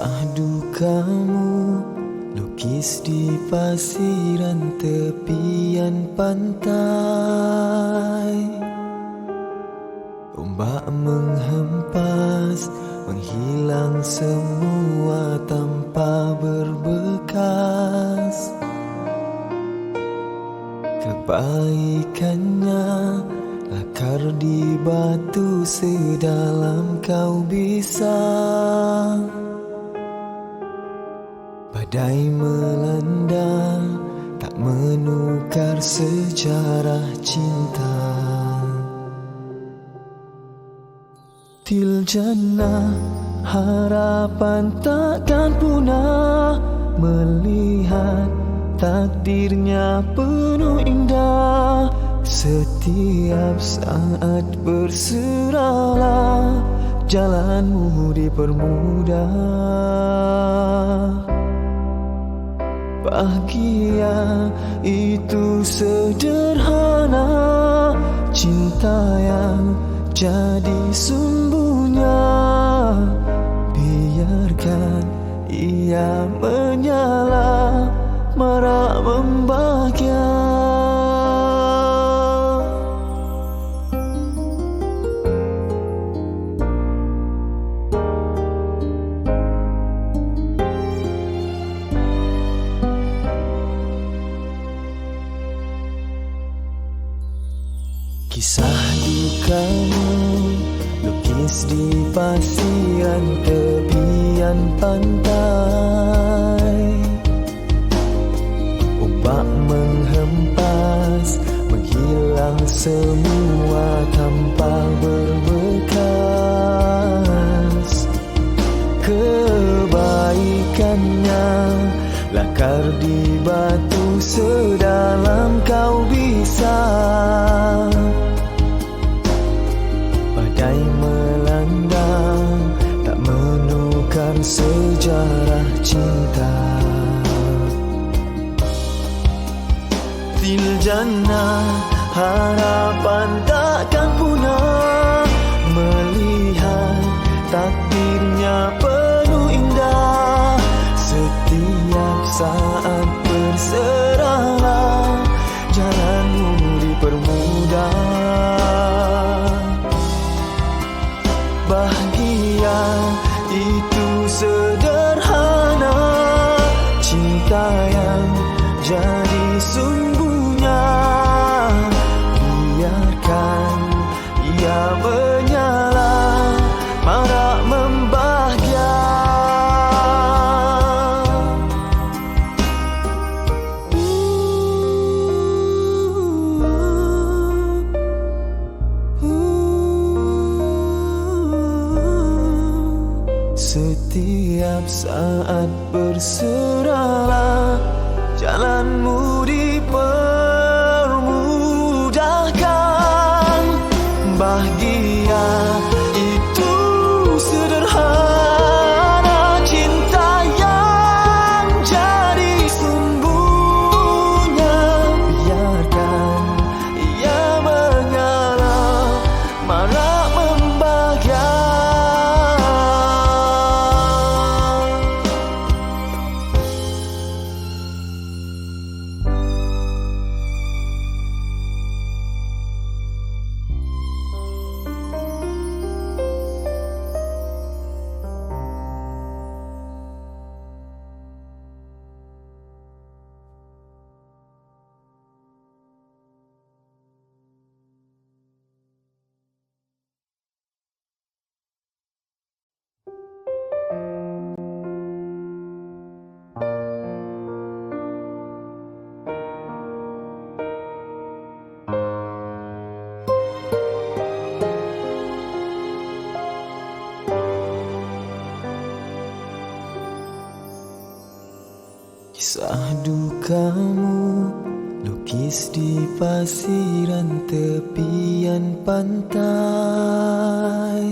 Kisah dukamu lukis di pasiran tepian pantai. Ombak menghempas, menghilang semua tanpa berbekas. Kebaikannya lakar di batu sedalam kau bisa. Badai melanda tak menukar sejarah cinta. Til jannah harapan takkan punah, melihat takdirnya penuh indah. Setiap saat berserahlah, jalanmu dipermudah. Bahagia itu sederhana, cinta yang jadi sumbunya. Biarkan ia menyala, marak membahagia. Kisah dukamu lukis di pasiran tepian pantai. Ombak menghempas, menghilang semua tanpa berbekas. Kebaikannya lakar di batu sedalam kau bisa. Badai melanda tak menukar sejarah cinta. Til jannah harapan takkan punah, melihat takdirnya penuh indah. Setiap saat berserahlah, jalanmu dipermudah. Bahagia itu sederhana, cinta yang jadi sumbunya. Biarkan ia menyala, marak membahagia. Setiap saat berserahlah, jalanmu dipermudahkan. Bahagia itu sederhana, cinta yang jadi sumbunya. Biarkan ia menyala, marak membahagia. Kisah dukamu lukis di pasiran tepian pantai.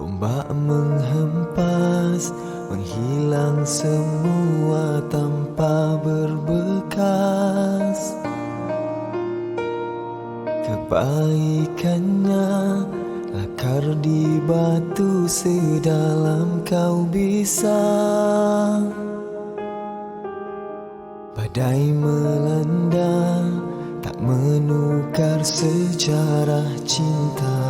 Ombak menghempas, menghilang semua tanpa berbekas. Kebaikannya lakar Lakar di batu sedalam kau bisa. Badai melanda tak menukar sejarah cinta.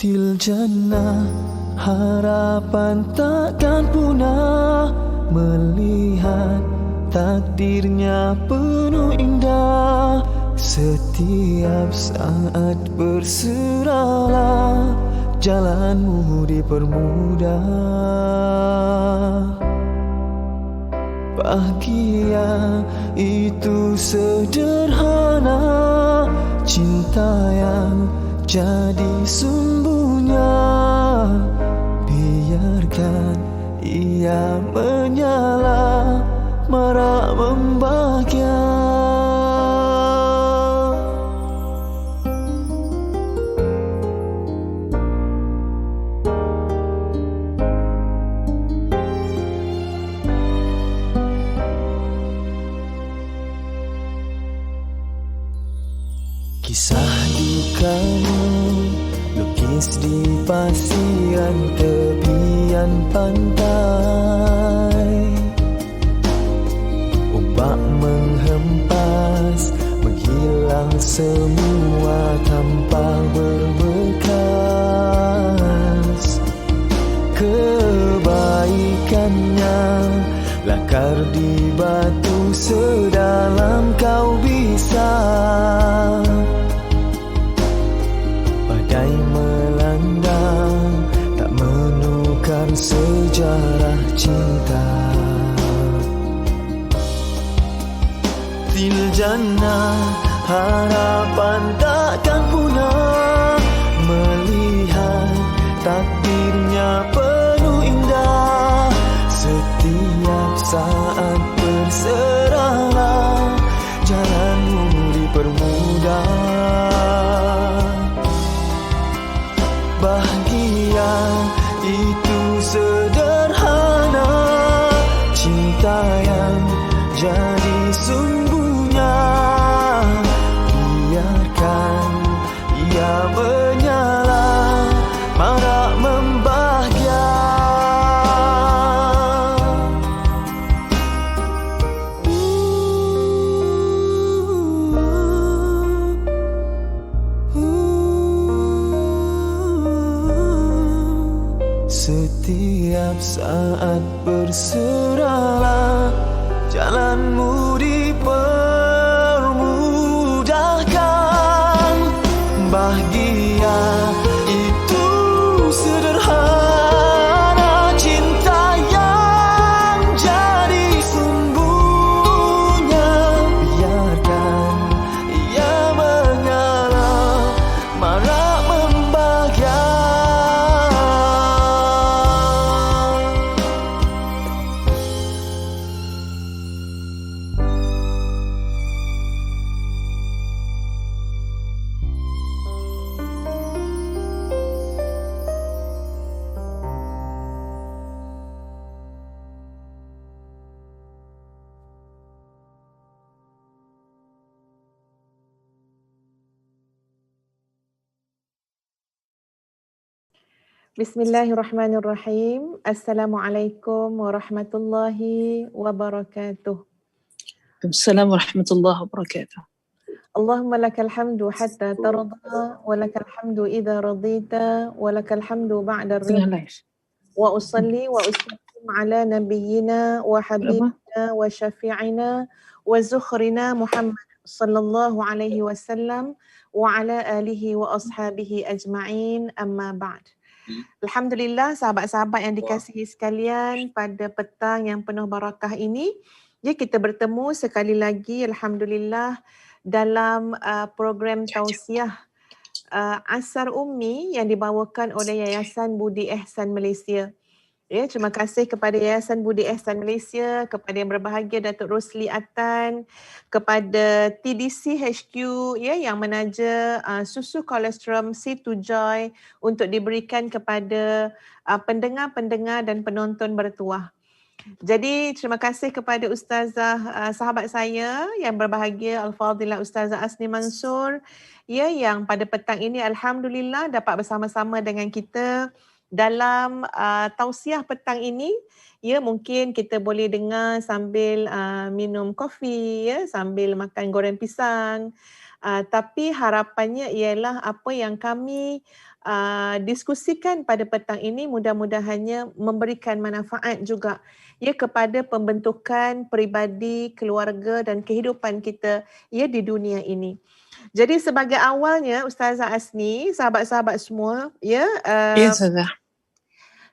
Til jannah harapan takkan punah, melihat takdirnya penuh indah. Setiap saat berserahlah, jalanmu dipermudah. Bahagia itu sederhana, cinta yang jadi sumbunya. Biarkan ia menyala, marak membahagia. Kisah dukamu lukis di pasiran tepian pantai. Ombak menghempas, menghilang semua tanpa berbekas. Kebaikannya lakar di batu sedalam kau bisa. Badai melanda tak menukar sejarah cinta. Til jannah harapan takkan punah, melihat takdirnya penuh indah. Setiap saat berserahlah, jalanmu dipermudah. Bahagia itu sederhana, cinta yang jadi sumbunya. Biarkan ia menyala, marak membahagia. Setiap saat berserahlah, jalanmu dipermudahkan. Bahagia itu sederhana, cinta yang jadi sumbunya. Biarkan ia menyala, marak membahagia. Bismillahirrahmanirrahim. Assalamualaikum warahmatullahi wabarakatuh. Waalaikumsalam warahmatullahi wabarakatuh. Allahumma lakal hamdu hatta tarda, wa lakal hamdu idza radita, wa lakal hamdu ba'da ridha. Wa usalli wa usallim ala nabiyyina wa habibina wa syafi'ina wa zukhrina Muhammad sallallahu alaihi wasallam wa ala alihi wa ashabihi ajma'in, amma ba'd. Alhamdulillah, sahabat-sahabat yang dikasihi sekalian, pada petang yang penuh barakah ini, kita bertemu sekali lagi, alhamdulillah, dalam program tausiah Asar Ummi yang dibawakan oleh Yayasan Budi Ehsan Malaysia. Terima kasih kepada Yayasan Budi Ehsan Malaysia, kepada yang berbahagia Datuk Rosli Atan, kepada TDC HQ yang menaja susu kolostrum C2 Joy untuk diberikan kepada pendengar-pendengar dan penonton bertuah. Jadi terima kasih kepada Ustazah sahabat saya yang berbahagia Al-Fadhilah Ustazah Asni Mansur ya, yang pada petang ini alhamdulillah dapat bersama-sama dengan kita dalam tausiah petang ini. Ya, mungkin kita boleh dengar sambil minum kopi ya, sambil makan goreng pisang. Tapi harapannya ialah apa yang kami diskusikan pada petang ini mudah-mudahannya memberikan manfaat juga ya kepada pembentukan peribadi, keluarga dan kehidupan kita ya di dunia ini. Jadi sebagai awalnya Ustazah Asni, sahabat-sahabat semua ya, Ya, Ustazah.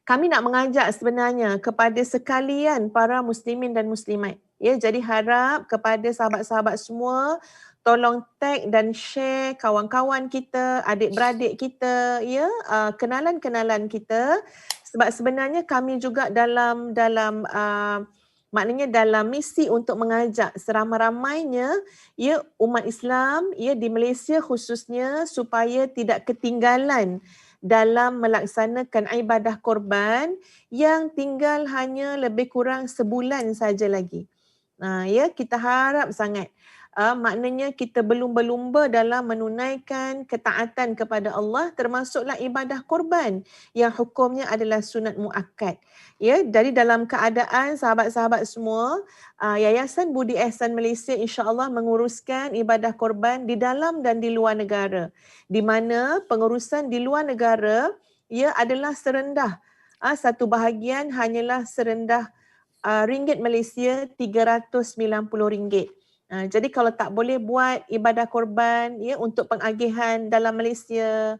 kami nak mengajak sebenarnya kepada sekalian para muslimin dan muslimat. Ya, jadi harap kepada sahabat-sahabat semua tolong tag dan share kawan-kawan kita, adik-beradik kita, ya, kenalan-kenalan kita, sebab sebenarnya kami juga maknanya dalam misi untuk mengajak seramai-ramainya ya umat Islam ya di Malaysia khususnya supaya tidak ketinggalan dalam melaksanakan ibadah korban yang tinggal hanya lebih kurang sebulan saja lagi. Ya, kita harap sangat maknanya kita berlumba-lumba dalam menunaikan ketaatan kepada Allah, termasuklah ibadah korban yang hukumnya adalah sunat muakkad. Ya, jadi dalam keadaan sahabat-sahabat semua, Yayasan Budi Ehsan Malaysia insya-Allah menguruskan ibadah korban di dalam dan di luar negara, di mana pengurusan di luar negara ia adalah serendah satu bahagian hanyalah serendah ringgit Malaysia RM390. Jadi kalau tak boleh buat ibadah korban ya untuk pengagihan dalam Malaysia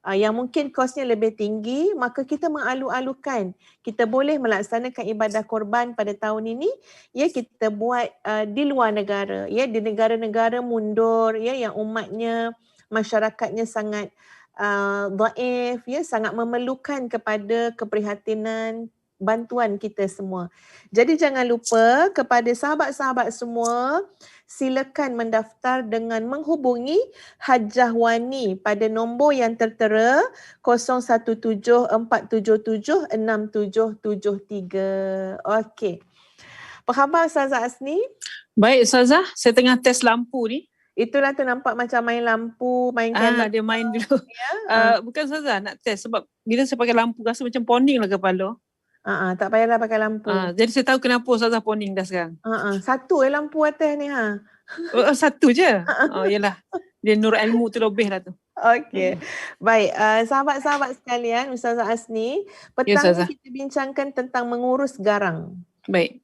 yang mungkin kosnya lebih tinggi, maka kita mengalu-alukan kita boleh melaksanakan ibadah korban pada tahun ini ya kita buat di luar negara ya, di negara-negara mundur ya yang umatnya, masyarakatnya sangat dhaif ya, sangat memerlukan kepada keprihatinan bantuan kita semua. Jadi jangan lupa kepada sahabat-sahabat semua, silakan mendaftar dengan menghubungi Hajah Wani pada nombor yang tertera 0174776773. Okey. Apa khabar Ustazah Asni? Baik Ustazah, saya tengah test lampu ni. Itulah tu nampak macam main lampu, main kamera. Dia main dulu. Ya? Bukan Ustazah nak test sebab bila saya pakai lampu rasa macam poning lah kepala. Tak payahlah pakai lampu. Jadi saya tahu kenapa Ustazah poning dah sekarang. Satu lampu atas ni satu je? Yalah. Dia nur ilmu tu lebih lah tu. Okey. Baik, sahabat-sahabat sekalian, Ustazah Asni, petang ni kita bincangkan tentang mengurus garang. Baik.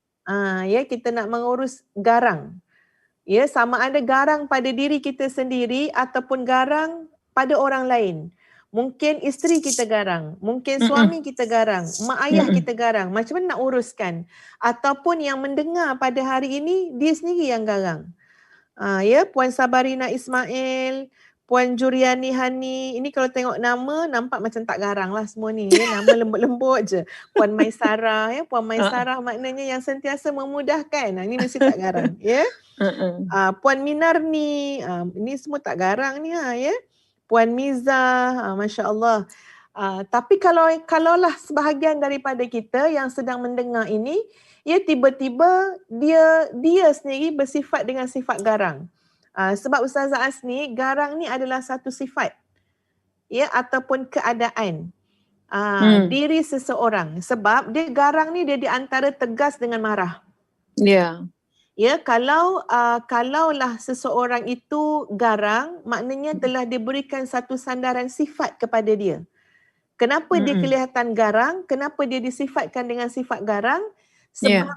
Ya, kita nak mengurus garang. Ya, sama ada garang pada diri kita sendiri ataupun garang pada orang lain. Mungkin isteri kita garang, mungkin suami kita garang, mak ayah kita garang. Macam mana nak uruskan? Ataupun yang mendengar pada hari ini, dia sendiri yang garang. Ya, Puan Sabarina Ismail, Puan Juriani Hani, ini kalau tengok nama nampak macam tak garang lah semua ni. Ya, nama lembut-lembut je. Puan Maisarah, ya, Puan Maisarah maknanya yang sentiasa memudahkan. Ini mesti tak garang, ya. Puan Minarni, ini semua tak garang ni ya. Puan Miza, Masya Allah. Tapi kalaulah sebahagian daripada kita yang sedang mendengar ini, ya tiba-tiba dia sendiri bersifat dengan sifat garang. Sebab Ustazah Asni, garang ni adalah satu sifat ya ataupun keadaan diri seseorang. Sebab dia garang ni dia di antara tegas dengan marah. Ya. Ya, kalaulah seseorang itu garang, maknanya telah diberikan satu sandaran sifat kepada dia. Kenapa dia kelihatan garang? Kenapa dia disifatkan dengan sifat garang? Sebab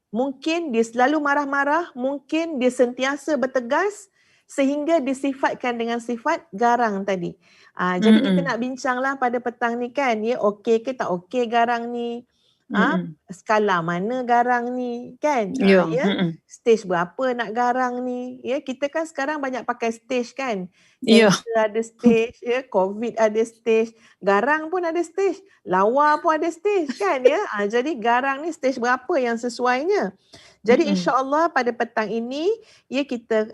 mungkin dia selalu marah-marah, mungkin dia sentiasa bertegas sehingga disifatkan dengan sifat garang tadi. Jadi kita nak bincanglah pada petang ni kan, ya, okey ke tak okey garang ni? Skala mana garang ni kan? Ya. Stage berapa nak garang ni? Ya, kita kan sekarang banyak pakai stage kan? Cancer ada stage, ya, COVID ada stage, garang pun ada stage, lawa pun ada stage kan ya? Jadi garang ni stage berapa yang sesuainya? Jadi insya-Allah pada petang ini ya kita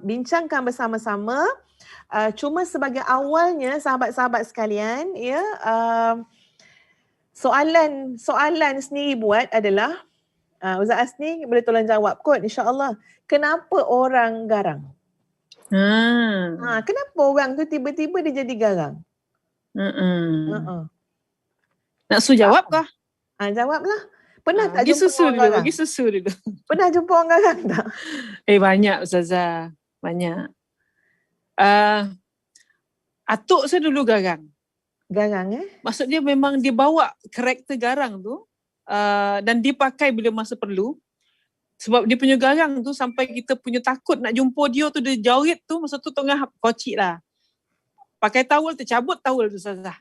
bincangkan bersama-sama. Cuma sebagai awalnya sahabat-sahabat sekalian ya, soalan sendiri buat adalah Ustaz Asni boleh tolong jawab kot insya-Allah. Kenapa orang garang? Kenapa orang tu tiba-tiba dia jadi garang? Nak suruh jawab kah? Jawablah. Pernah tak Bagi jumpa susu orang dulu, garang? bagi susu dulu. Pernah jumpa orang garang tak? Banyak Ustazah, banyak. Atuk saya dulu garang. Garang Maksud dia memang dia bawa karakter garang tu dan dia pakai bila masa perlu. Sebab dia punya garang tu sampai kita punya takut nak jumpa dia tu, dia jaurit tu masa tu tengah kocik lah. Pakai towel, tercabut towel tu Ustazah.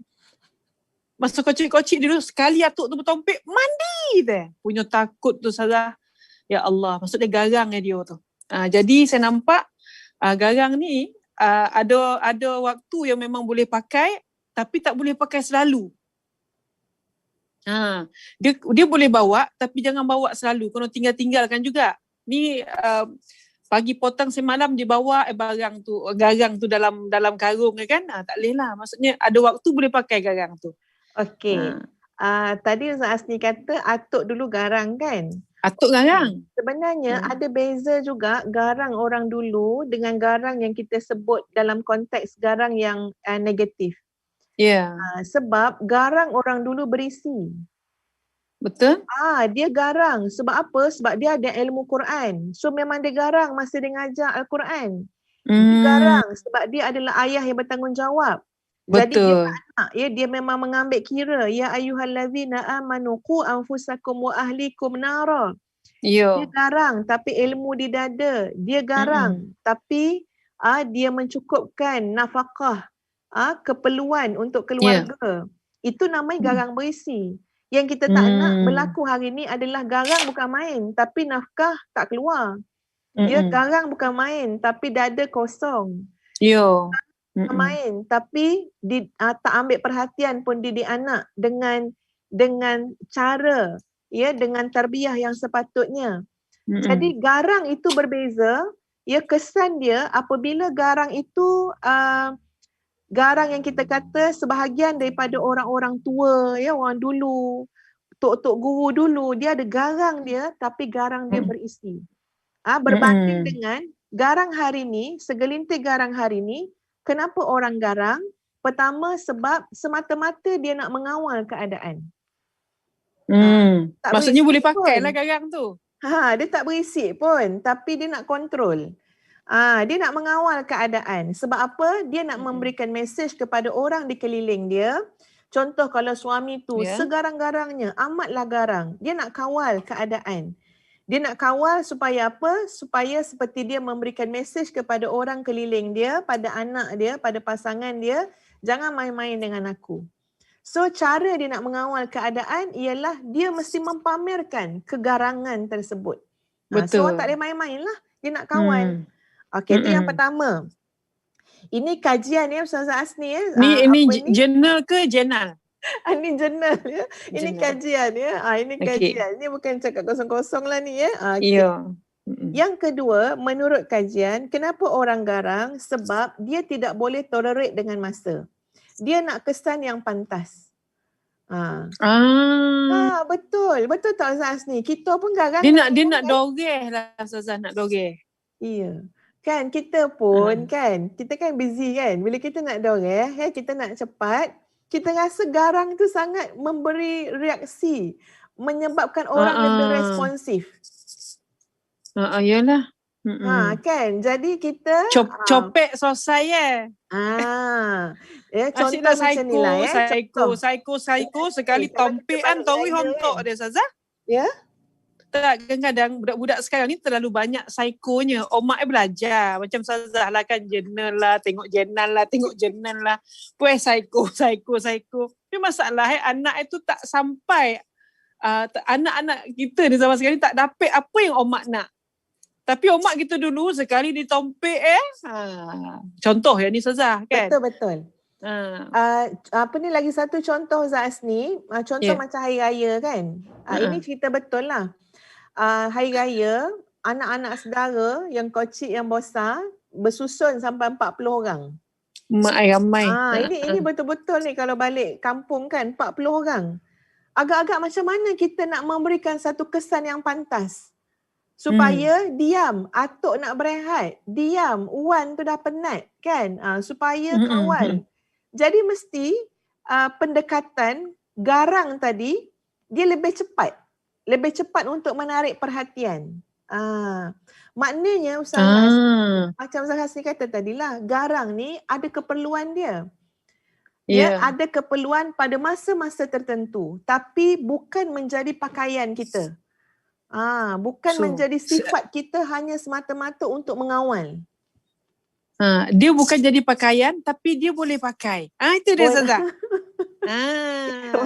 Masa kocik-kocik dulu, sekali atuk tu bertompek, mandi deh. Punya takut tu Ustazah. Ya Allah, maksud dia garang dia tu. Jadi saya nampak garang ni ada waktu yang memang boleh pakai, tapi tak boleh pakai selalu. Dia boleh bawa, tapi jangan bawa selalu. Kena tinggalkan juga. Ni pagi potong semalam dia bawa garang tu dalam karung kan. Tak boleh lah. Maksudnya ada waktu boleh pakai garang tu. Okey. Tadi Ustaz Asni kata atuk dulu garang kan? Atuk garang. Sebenarnya ada beza juga garang orang dulu dengan garang yang kita sebut dalam konteks garang yang negatif. Ya. Sebab garang orang dulu berisi. Betul? Dia garang. Sebab apa? Sebab dia ada ilmu Quran. So memang dia garang masa dia ngajar Al-Quran. Dia garang sebab dia adalah ayah yang bertanggungjawab. Jadi dia tak nak, dia memang mengambil kira. Ya ayyuhallazina amanu qu anfusakum wa ahlikum nara. Dia garang tapi ilmu di dada. Dia garang tapi dia mencukupkan nafkah, keperluan untuk keluarga. Itu namanya garang berisi. Yang kita tak nak berlaku hari ni adalah garang bukan main tapi nafkah tak keluar. Garang bukan main tapi dada kosong. Main tapi tak ambil perhatian pun didik anak dengan cara dengan tarbiyah yang sepatutnya. Jadi garang itu berbeza. Kesan dia apabila garang itu garang yang kita kata sebahagian daripada orang-orang tua, orang dulu, tok-tok guru dulu, dia ada garang dia tapi garang dia berisi. Berbanding dengan garang hari ni, segelintir garang hari ni, kenapa orang garang? Pertama sebab semata-mata dia nak mengawal keadaan. Maksudnya boleh pakai lah garang tu. Dia tak berisik pun tapi dia nak kontrol. Dia nak mengawal keadaan. Sebab apa? Dia nak memberikan mesej kepada orang di keliling dia. Contoh kalau suami tu segarang-garangnya, amatlah garang. Dia nak kawal keadaan. Dia nak kawal supaya apa? Supaya seperti dia memberikan mesej kepada orang keliling dia, pada anak dia, pada pasangan dia, jangan main-main dengan aku. So cara dia nak mengawal keadaan ialah dia mesti mempamerkan kegarangan tersebut. Betul. So tak boleh main-main lah. Dia nak kawal. Okey, itu yang pertama. Ini kajian Ustaz Asni Ini jurnal ke jurnal? Ini jurnal Ini kajian Ini kajian. Ini bukan cakap kosong-kosong lah ni Yang kedua, menurut kajian, kenapa orang garang? Sebab dia tidak boleh tolerate dengan masa. Dia nak kesan yang pantas. Betul tak Ustaz Asni? Kita pun garang. Dia nak dogeh lah Ustazah, nak dogeh. Iya. Kan kita pun kita kan busy kan. Bila kita nak doreh, kita nak cepat, kita rasa garang tu sangat memberi reaksi, menyebabkan orang lebih responsif. Yalah. Kan. Jadi kita copek selesai contoh macam ni lah Psycho sekali tompekan tawi hontok dia Ustazah. Tak, kadang-kadang budak-budak sekarang ni terlalu banyak psikonya. Mak belajar macam Ustazah lah kan, jurnal lah, tengok jurnal lah. Puas psycho. Tapi masalah anak itu tak sampai, anak-anak kita di zaman sekarang ni tak dapat apa yang mak nak. Tapi mak kita dulu sekali ditompek contoh yang ni Ustazah kan. Betul. Apa ni lagi satu contoh Ustaz Asni, contoh macam hari raya kan. Ini cerita betul lah. Hari raya, anak-anak saudara yang kocik yang besar bersusun sampai 40 orang. Ramai. Ini betul-betul ni kalau balik kampung kan 40 orang. agak-agak macam mana kita nak memberikan satu kesan yang pantas. Supaya diam, atuk nak berehat, diam, Wan tu dah penat kan, supaya kawal. Jadi mesti pendekatan garang tadi dia lebih cepat untuk menarik perhatian. Maknanya Ustaz Hasni, macam Ustaz Hasni kata tadilah, garang ni ada keperluan dia. Ada keperluan pada masa-masa tertentu, tapi bukan menjadi pakaian kita. Bukan menjadi sifat kita hanya semata-mata untuk mengawal. Dia bukan jadi pakaian, tapi dia boleh pakai. Itu dia Ustazah.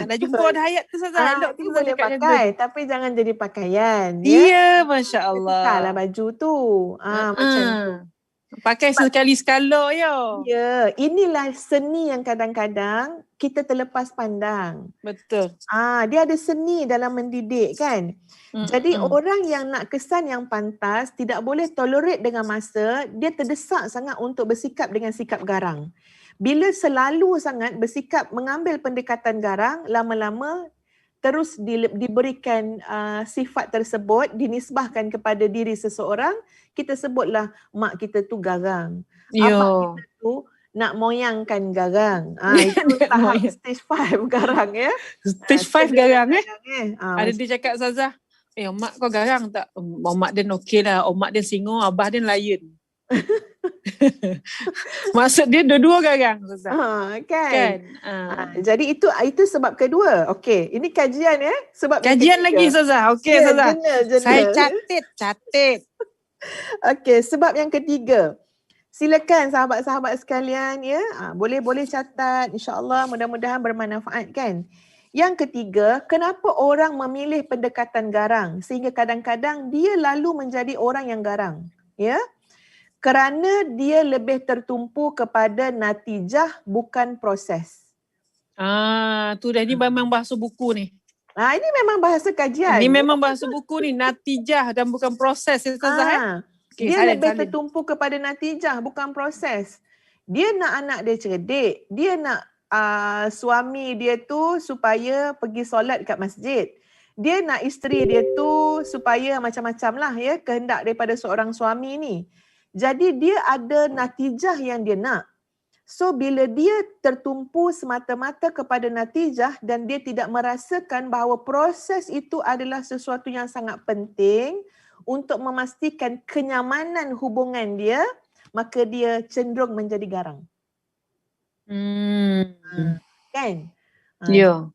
Dah jumpa dah ayat tu Ustazah. Dia boleh pakai, tapi jangan jadi pakaian. Ya, Masya Allah. Tukarlah baju tu. Macam tu. Pakai sekali sekala ya. Ya, inilah seni yang kadang-kadang kita terlepas pandang. Betul. Dia ada seni dalam mendidik kan. Jadi orang yang nak kesan yang pantas tidak boleh tolerate dengan masa, dia terdesak sangat untuk bersikap dengan sikap garang. Bila selalu sangat bersikap mengambil pendekatan garang, lama-lama terus diberikan sifat tersebut, dinisbahkan kepada diri seseorang, kita sebutlah mak kita tu garang. Abang kita tu nak moyangkan garang. Itu tahap stage 5 garang ya. Stage 5 garang Ada dia cakap Ustazah, mak kau garang tak? Mak dia okey lah. Mak dia singo, abah dia lion. Maksud dia dua-dua garang Ustazah. Kan? Jadi itu sebab kedua. Okey, ini kajian ya. Sebab kajian lagi Ustazah. Okey Ustazah. Saya catat. Okey, sebab yang ketiga. Silakan sahabat-sahabat sekalian ya. Boleh catat, insya-Allah mudah-mudahan bermanfaat kan. Yang ketiga, kenapa orang memilih pendekatan garang sehingga kadang-kadang dia lalu menjadi orang yang garang? Ya. Kerana dia lebih tertumpu kepada natijah bukan proses. Tu dah ni memang bahasa buku ni. Ini memang bahasa kajian. Ini memang bahasa buku ni, natijah dan bukan proses. Okay, dia lebih tertumpu kepada natijah bukan proses. Dia nak anak dia cerdik, dia nak suami dia tu supaya pergi solat kat masjid. Dia nak isteri dia tu supaya macam-macam lah ya, kehendak daripada seorang suami ni. Jadi dia ada natijah yang dia nak. So bila dia tertumpu semata-mata kepada natijah dan dia tidak merasakan bahawa proses itu adalah sesuatu yang sangat penting untuk memastikan kenyamanan hubungan dia, maka dia cenderung menjadi garang. Kan? Ya.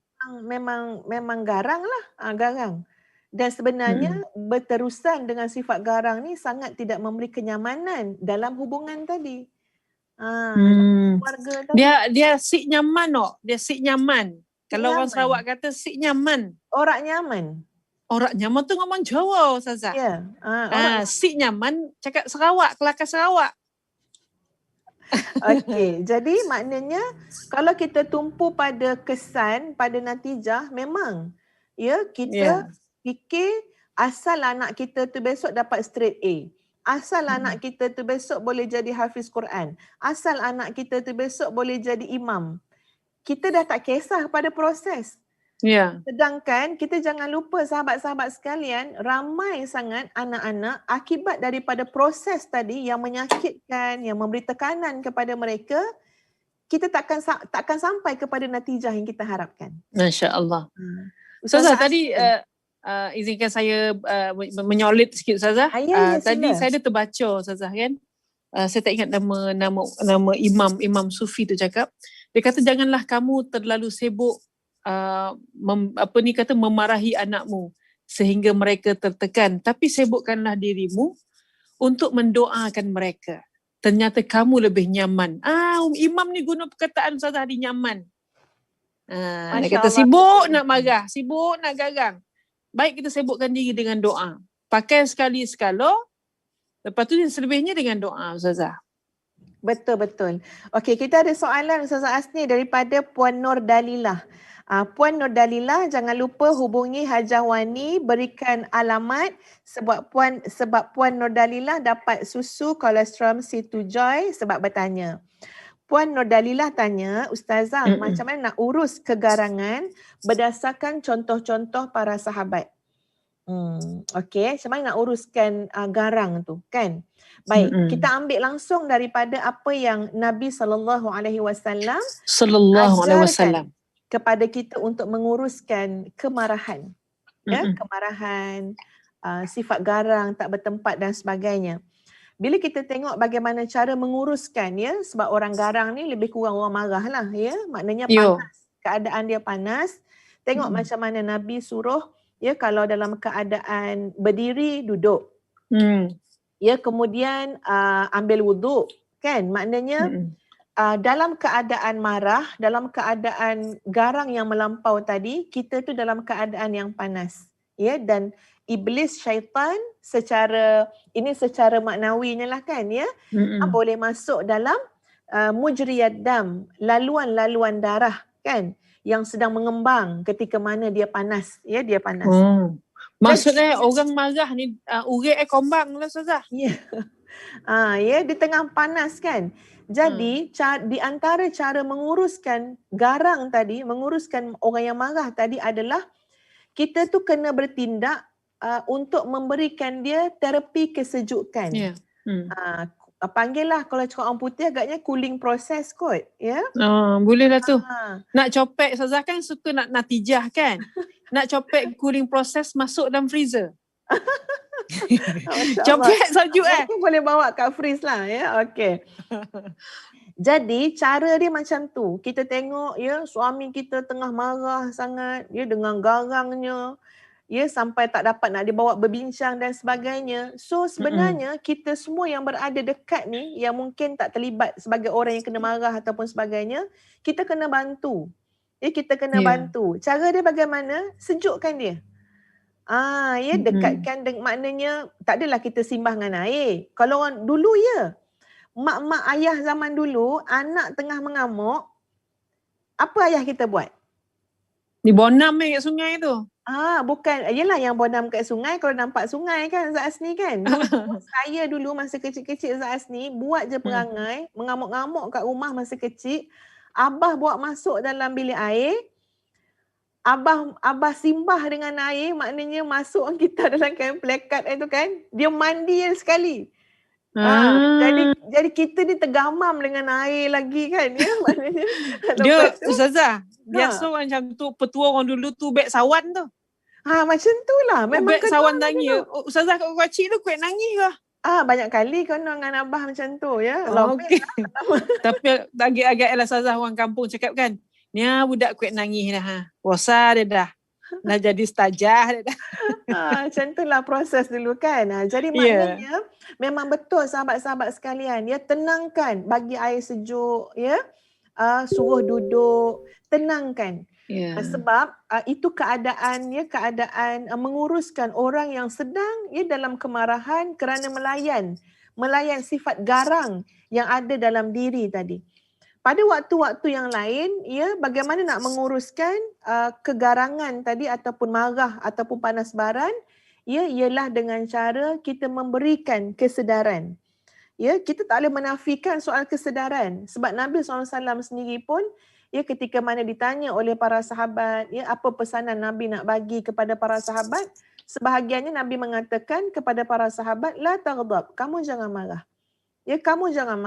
Memang garang lah, garang. Dan sebenarnya berterusan dengan sifat garang ni sangat tidak memberi kenyamanan dalam hubungan tadi. Keluarga tadi. Dia sik nyaman Dia sik nyaman. Kalau orang Sarawak kata sik nyaman. Orang nyaman. Orang nyaman tu ngomong Jawa Ustazah. Ya. Sik nyaman cakap Sarawak, kelakar Sarawak. Okey, jadi maknanya kalau kita tumpu pada kesan, pada natijah, memang kita fikir asal anak kita tu besok dapat straight A. Asal anak kita tu besok boleh jadi hafiz Quran. Asal anak kita tu besok boleh jadi imam. Kita dah tak kisah pada proses. Sedangkan kita jangan lupa sahabat-sahabat sekalian, ramai sangat anak-anak akibat daripada proses tadi yang menyakitkan, yang memberi tekanan kepada mereka, kita takkan sampai kepada natijah yang kita harapkan. Masya Allah. Ustazah tadi izinkan saya menyolit sikit Ustazah. Tadi saya dah terbaca Ustazah kan. Saya tak ingat nama Imam Sufi tu cakap. Dia kata janganlah kamu terlalu sibuk memarahi anakmu sehingga mereka tertekan, tapi sibukkanlah dirimu untuk mendoakan mereka. Ternyata kamu lebih nyaman. Imam ni guna perkataan Ustazah di nyaman. Dia kata sibuk nak marah, sibuk nak garang. Baik kita sibukkan diri dengan doa. Pakai sekali-sekala, lepas tu selebihnya dengan doa Ustazah. Betul. Okey, kita ada soalan Ustazah Hasni daripada Puan Nur Dalilah. Puan Nur Dalilah, jangan lupa hubungi Hajah Wani, berikan alamat sebab Puan Nur Dalilah dapat susu kolostrum C2 Joy sebab bertanya. Puan Nordalilah tanya, Ustazah, macam mana nak urus kegarangan berdasarkan contoh-contoh para sahabat? Okey, macam mana nak uruskan garang tu, kan? Baik, kita ambil langsung daripada apa yang Nabi SAW ajarkan kepada kita untuk menguruskan kemarahan. Ya, kemarahan, sifat garang, tak bertempat dan sebagainya. Bila kita tengok bagaimana cara menguruskan, ya, sebab orang garang ni lebih kurang orang marah lah, ya, maknanya panas, keadaan dia panas. Tengok macam mana Nabi suruh, ya, kalau dalam keadaan berdiri, duduk. Ya, kemudian ambil wuduk, kan, maknanya dalam keadaan marah, dalam keadaan garang yang melampau tadi, kita tu dalam keadaan yang panas, ya, dan iblis syaitan secara maknawinya lah, kan, ya, boleh masuk dalam mujriyad dam, laluan-laluan darah, kan, yang sedang mengembang ketika mana dia panas, ya, dia panas. Maksudnya orang marah ni urat kombang lah, Ustazah. Ya. Ya, di tengah panas, kan. Jadi di antara cara menguruskan garang tadi, menguruskan orang yang marah tadi adalah kita tu kena bertindak untuk memberikan dia terapi kesejukan. Panggillah, kalau cakap orang putih agaknya cooling process kot, ya. Boleh lah tu. Nak copek, Ustazah kan suka nak natijah, kan. Nak copek cooling process masuk dalam freezer. Copek sejuk boleh bawa kat freeze lah, ya. Okey. Jadi cara dia macam tu. Kita tengok, ya, suami kita tengah marah sangat, ya, dengan garangnya, ya, sampai tak dapat nak dibawa berbincang dan sebagainya. So sebenarnya kita semua yang berada dekat ni, yang mungkin tak terlibat sebagai orang yang kena marah ataupun sebagainya, kita kena bantu. Ya, kita kena bantu. Cara dia bagaimana? Sejukkan dia. Ya, dekatkan, maknanya tak adalah kita simbah dengan air. Kalau orang dulu, ya, mak-mak ayah zaman dulu, anak tengah mengamuk, apa ayah kita buat? Dibonam kat sungai tu. Bukan, yelah yang bonam kat sungai, kalau nampak sungai kan Ustaz Asni, kan. Saya dulu masa kecil-kecil Ustaz Asni, buat je perangai, mengamuk-ngamuk kat rumah masa kecil, abah bawa masuk dalam bilik air, Abah simbah dengan air, maknanya masuk kita dalam kain plekat itu, kan. Dia mandi sekali. Jadi kita ni tergamam dengan air lagi, kan, ya, maknanya. Dia Ustazah, biasa orang macam tu, petua orang dulu tu beg sawan tu. Macam tu lah. Memang beg sawan nangis. Ustazah kat kecil tu kuat nangis ke? Banyak kali konon dengan abah macam tu, ya. Okay. Tapi agak-agak lah Ustazah, orang kampung cakap, kan, ni budak kuat nangis dah. Puasa dia dah jadi stajah dia dah. Macam itulah proses dulu, kan. Jadi maknanya memang betul sahabat-sahabat sekalian, ya, tenangkan, bagi air sejuk, ya, suruh duduk, tenangkan. Sebab itu keadaan, ya, keadaan menguruskan orang yang sedang, ya, dalam kemarahan kerana melayan sifat garang yang ada dalam diri tadi. Pada waktu-waktu yang lain, ya, bagaimana nak menguruskan kegarangan tadi ataupun marah ataupun panas baran, ya, ialah dengan cara kita memberikan kesedaran. Ya, kita tak boleh menafikan soal kesedaran, sebab Nabi SAW sendiri pun, ya, ketika mana ditanya oleh para sahabat, ya, apa pesanan Nabi nak bagi kepada para sahabat, sebahagiannya Nabi mengatakan kepada para sahabat, la taghdab, kamu jangan marah. Ya, kamu jangan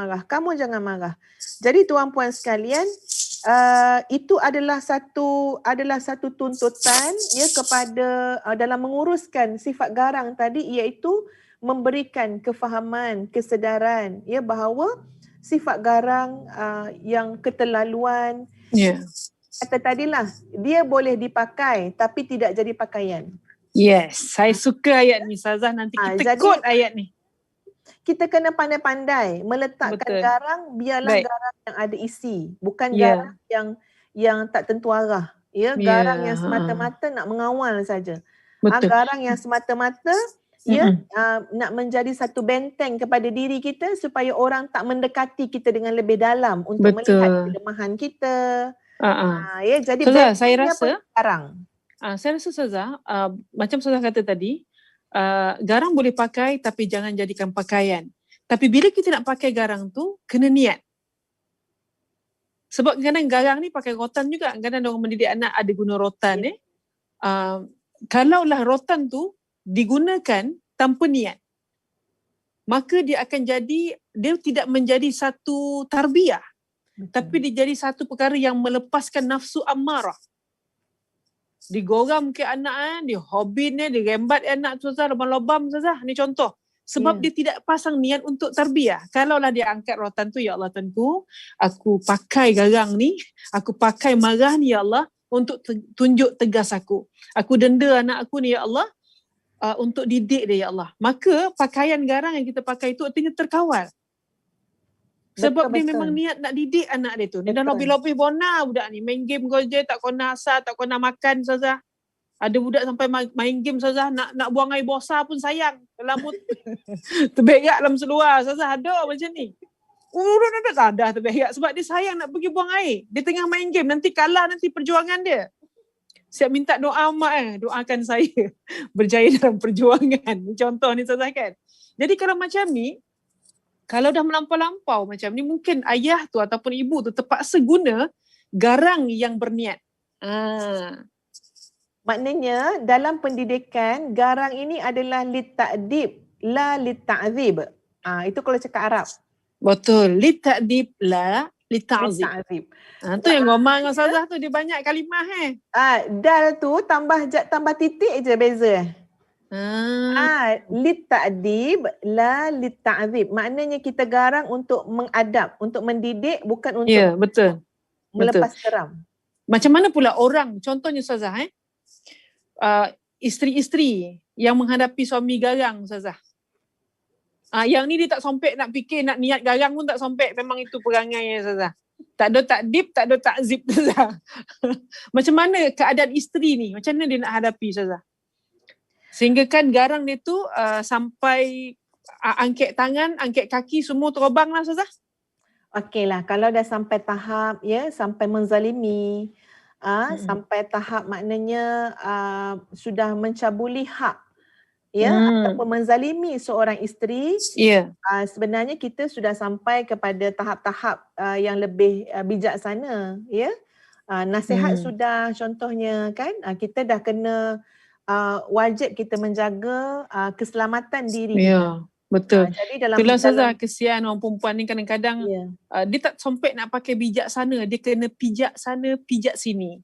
marah. Jadi tuan puan sekalian, itu adalah satu tuntutan, ya, kepada dalam menguruskan sifat garang tadi, iaitu memberikan kefahaman, kesedaran, ya, bahawa sifat garang yang keterlaluan, kata tadilah, dia boleh dipakai tapi tidak jadi pakaian. Yes, saya suka ayat ni, Ustazah. Nanti kita quote ayat ni. Kita kena pandai-pandai meletakkan garang, biarlah garang yang ada isi, bukan garang yang tak tentu arah, ya, garang yang semata-mata nak mengawal saja. Garang yang semata-mata, ya, nak menjadi satu benteng kepada diri kita supaya orang tak mendekati kita dengan lebih dalam untuk melihat kelemahan kita. Ya, jadi saya rasa garang. Saya rasa Ustazah, macam Ustazah kata tadi, garang boleh pakai tapi jangan jadikan pakaian. Tapi bila kita nak pakai garang tu, kena niat. Sebab kadang garang ni pakai rotan juga. Kadang orang mendidik anak ada guna rotan kalaulah rotan tu digunakan tanpa niat, maka dia akan jadi, dia tidak menjadi satu tarbiyah. Tapi dia jadi satu perkara yang melepaskan nafsu amarah. Digoram ke anak, dia hobi ni, dia rembat anak tu, lobam-lobam saja. Ni contoh. Sebab dia tidak pasang niat untuk tarbiyah. Kalaulah dia angkat rotan tu, ya Allah Tuanku, aku pakai garang ni, aku pakai marah ni ya Allah untuk tunjuk tegas aku. Aku denda anak aku ni ya Allah untuk didik dia ya Allah. Maka pakaian garang yang kita pakai itu artinya terkawal. Sebab dia memang niat nak didik anak dia tu. Dia dah lebih-lebih bona budak ni. Main game kau je, tak kena asal, tak kena makan saja. Ada budak sampai main game saja, nak buang air bosa pun sayang. Dalam terberak dalam seluar saja. Ada macam ni. Dah sadah terberak. Sebab dia sayang nak pergi buang air. Dia tengah main game. Nanti kalah nanti perjuangan dia. Siap minta doa mak doakan saya berjaya dalam perjuangan. Contoh ni saja kan. Jadi kalau macam ni, kalau dah melampau-lampau macam ni, mungkin ayah tu ataupun ibu tu terpaksa guna garang yang berniat. Maknanya dalam pendidikan, garang ini adalah lita'dib, la lita'zib. Itu kalau cakap Arab. Betul. Lita'dib, la lita'zib. Tu yang ngomong dengan Ustazah tu, dia banyak kalimah dal tu tambah titik je beza. Lita'dib, la lita'zib. Maknanya kita garang untuk mengadab, untuk mendidik, bukan untuk melepas geram. Macam mana pula orang, contohnya Ustazah isteri-isteri yang menghadapi suami garang Ustazah. Yang ni dia tak sompek nak fikir, nak niat garang pun tak sompek. Memang itu perangai Ustazah. Tak ada takdib, tak ada takzib Ustazah. Macam mana keadaan isteri ni? Macam mana dia nak hadapi Ustazah? Sehingga kan garang dia tu sampai angkat tangan, angkat kaki semua terobang lah Ustazah. Okey lah, kalau dah sampai tahap sampai menzalimi, sampai tahap maknanya sudah mencabuli hak ataupun menzalimi seorang isteri, sebenarnya kita sudah sampai kepada tahap-tahap yang lebih bijaksana nasihat sudah contohnya kan, kita dah kena wajib kita menjaga keselamatan diri kita. Betul. Jadi itulah Ustazah, kesian orang perempuan ni kadang-kadang dia tak sompek nak pakai bijak sana, dia kena pijak sana, pijak sini.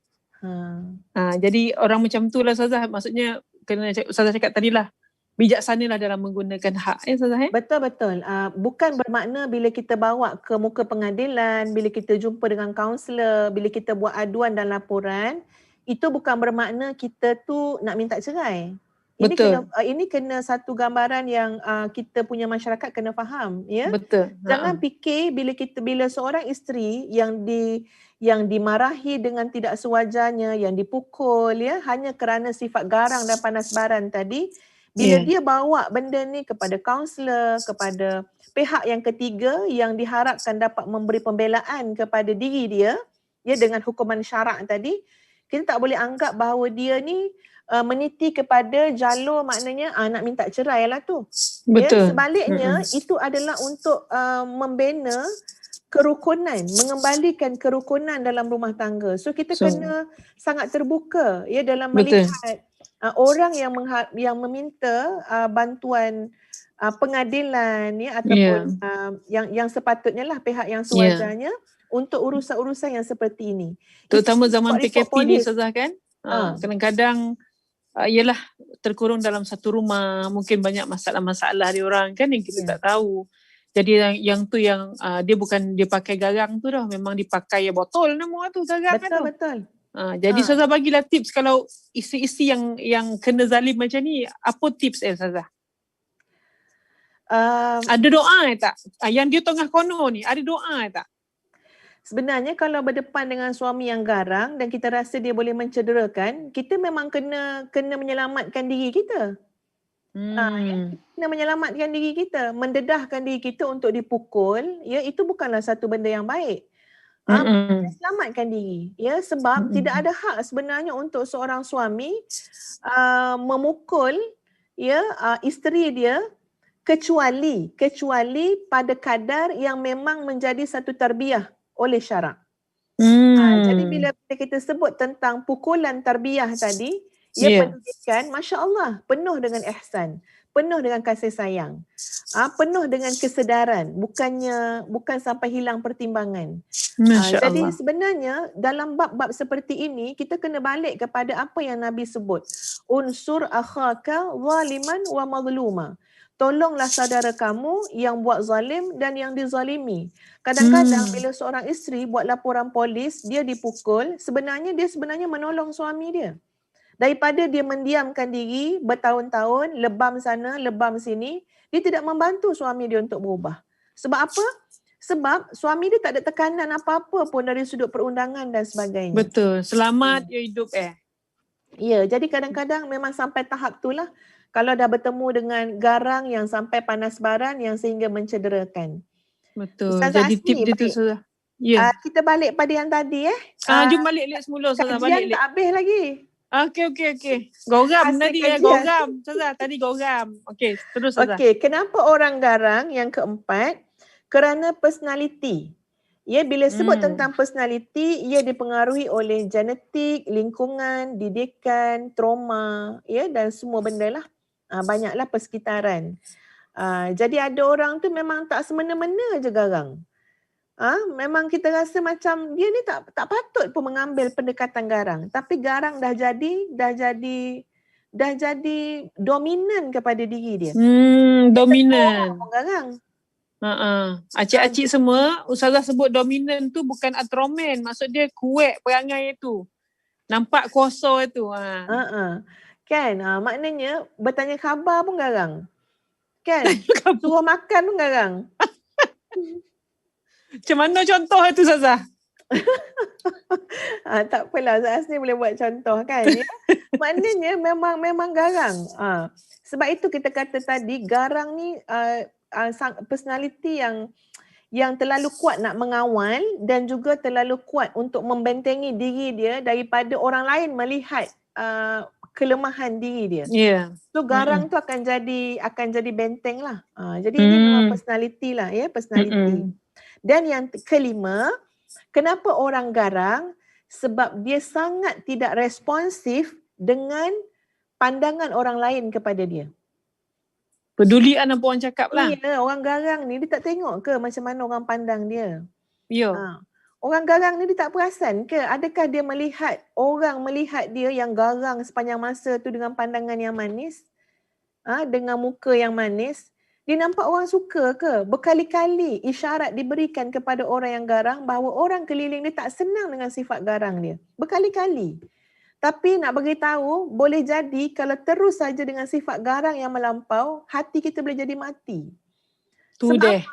Jadi orang macam tu lah Ustazah, maksudnya kena Ustazah cakap tadilah, bijaksanalah dalam menggunakan hak Ustazah. Betul-betul. Bukan bermakna bila kita bawa ke muka pengadilan, bila kita jumpa dengan kaunselor, bila kita buat aduan dan laporan, itu bukan bermakna kita tu nak minta cerai. Ini kena satu gambaran yang kita punya masyarakat kena faham, Betul. Jangan fikir bila seorang isteri yang dimarahi dengan tidak sewajarnya, yang dipukul hanya kerana sifat garang dan panas baran tadi, bila dia bawa benda ni kepada kaunselor, kepada pihak yang ketiga yang diharapkan dapat memberi pembelaan kepada diri dia dengan hukuman syarak tadi, kita tak boleh anggap bahawa dia ni meniti kepada jalur maknanya nak minta cerai lah tu. Betul. Sebaliknya itu adalah untuk membina kerukunan, mengembalikan kerukunan dalam rumah tangga. So kita kena sangat terbuka dalam melihat orang yang meminta bantuan pengadilan ataupun yang sepatutnya lah pihak yang sewajarnya untuk urusan-urusan yang seperti ini. Terutama zaman PKP ni Ustazah kan. Kadang-kadang ialah terkurung dalam satu rumah, mungkin banyak masalah-masalah dia orang kan yang kita tak tahu. Jadi yang tu yang dia bukan dia pakai garang tu dah, memang dipakai botol nama tu garang kan tu. Betul. Jadi Ustazah bagilah tips kalau isteri-isteri yang kena zalim macam ni, apa tips Ustazah? Ada doa tak? Yang dia tengah kono ni, ada doa tak? Sebenarnya kalau berdepan dengan suami yang garang dan kita rasa dia boleh mencederakan, kita memang kena menyelamatkan diri kita. Kena menyelamatkan diri kita, mendedahkan diri kita untuk dipukul, itu bukanlah satu benda yang baik. Selamatkan diri, sebab tidak ada hak sebenarnya untuk seorang suami memukul isteri dia kecuali pada kadar yang memang menjadi satu tarbiyah oleh syarak. Jadi bila kita sebut tentang pukulan tarbiyah tadi, pendidikan, Masya Allah, penuh dengan ihsan, penuh dengan kasih sayang, penuh dengan kesedaran, bukan sampai hilang pertimbangan. Jadi sebenarnya dalam bab-bab seperti ini, kita kena balik kepada apa yang Nabi sebut. Unsur akhaka zaliman wa mazluma. Tolonglah saudara kamu yang buat zalim dan yang dizalimi. Kadang-kadang bila seorang isteri buat laporan polis, dia dipukul, dia sebenarnya menolong suami dia. Daripada dia mendiamkan diri bertahun-tahun, lebam sana, lebam sini, dia tidak membantu suami dia untuk berubah. Sebab apa? Sebab suami dia tak ada tekanan apa-apa pun dari sudut perundangan dan sebagainya. Betul. Selamat ya hidup Ya, jadi kadang-kadang memang sampai tahap itulah. Kalau dah bertemu dengan garang yang sampai panas baran yang sehingga mencederakan. Betul. Ustazah Jadi Asni, tip dia tu Ustazah. Ya. Kita balik pada yang tadi Jom balik semula Ustazah. Kajian tak habis lagi. Okey. Goram tadi goram. Ustazah tadi goram. Okey, terus Ustazah. Okey, kenapa orang garang yang keempat? Kerana personality. Ya, bila sebut tentang personality, ia dipengaruhi oleh genetik, lingkungan, didikan, trauma, ya, dan semua benda lah. Banyaklah persekitaran. Jadi ada orang tu memang tak semena-mena je garang. Memang kita rasa macam dia ni tak patut pun mengambil pendekatan garang. Tapi garang dah jadi dominan kepada diri dia. Dominan. Garang. Acik-acik semua, Ustazah sebut dominan tu bukan atromen. Maksud dia kuat perangai itu. Nampak kuasa itu. Kan? Maknanya bertanya khabar pun garang. Kan? Suruh makan pun garang. Macam mana contoh itu Ustazah? Tak apalah, Ustazah Asni boleh buat contoh kan. Ya? Maknanya memang garang. Sebab itu kita kata tadi, garang ni personality yang terlalu kuat nak mengawal dan juga terlalu kuat untuk membentengi diri dia daripada orang lain melihat kelemahan diri dia. So garang tu akan jadi benteng lah. Jadi ini memang personality lah ya, personality. Dan yang kelima, kenapa orang garang? Sebab dia sangat tidak responsif dengan pandangan orang lain kepada dia. Pedulian apa orang cakap lah. Ya, orang garang ni dia tak tengok ke macam mana orang pandang dia? Ya. Orang garang ni dia tak perasan ke? Adakah dia orang melihat dia yang garang sepanjang masa tu dengan pandangan yang manis? Dengan muka yang manis? Dia nampak orang suka ke? Berkali-kali isyarat diberikan kepada orang yang garang bahawa orang keliling dia tak senang dengan sifat garang dia. Berkali-kali. Tapi nak bagi tahu, boleh jadi kalau terus saja dengan sifat garang yang melampau, hati kita boleh jadi mati. Tu deh.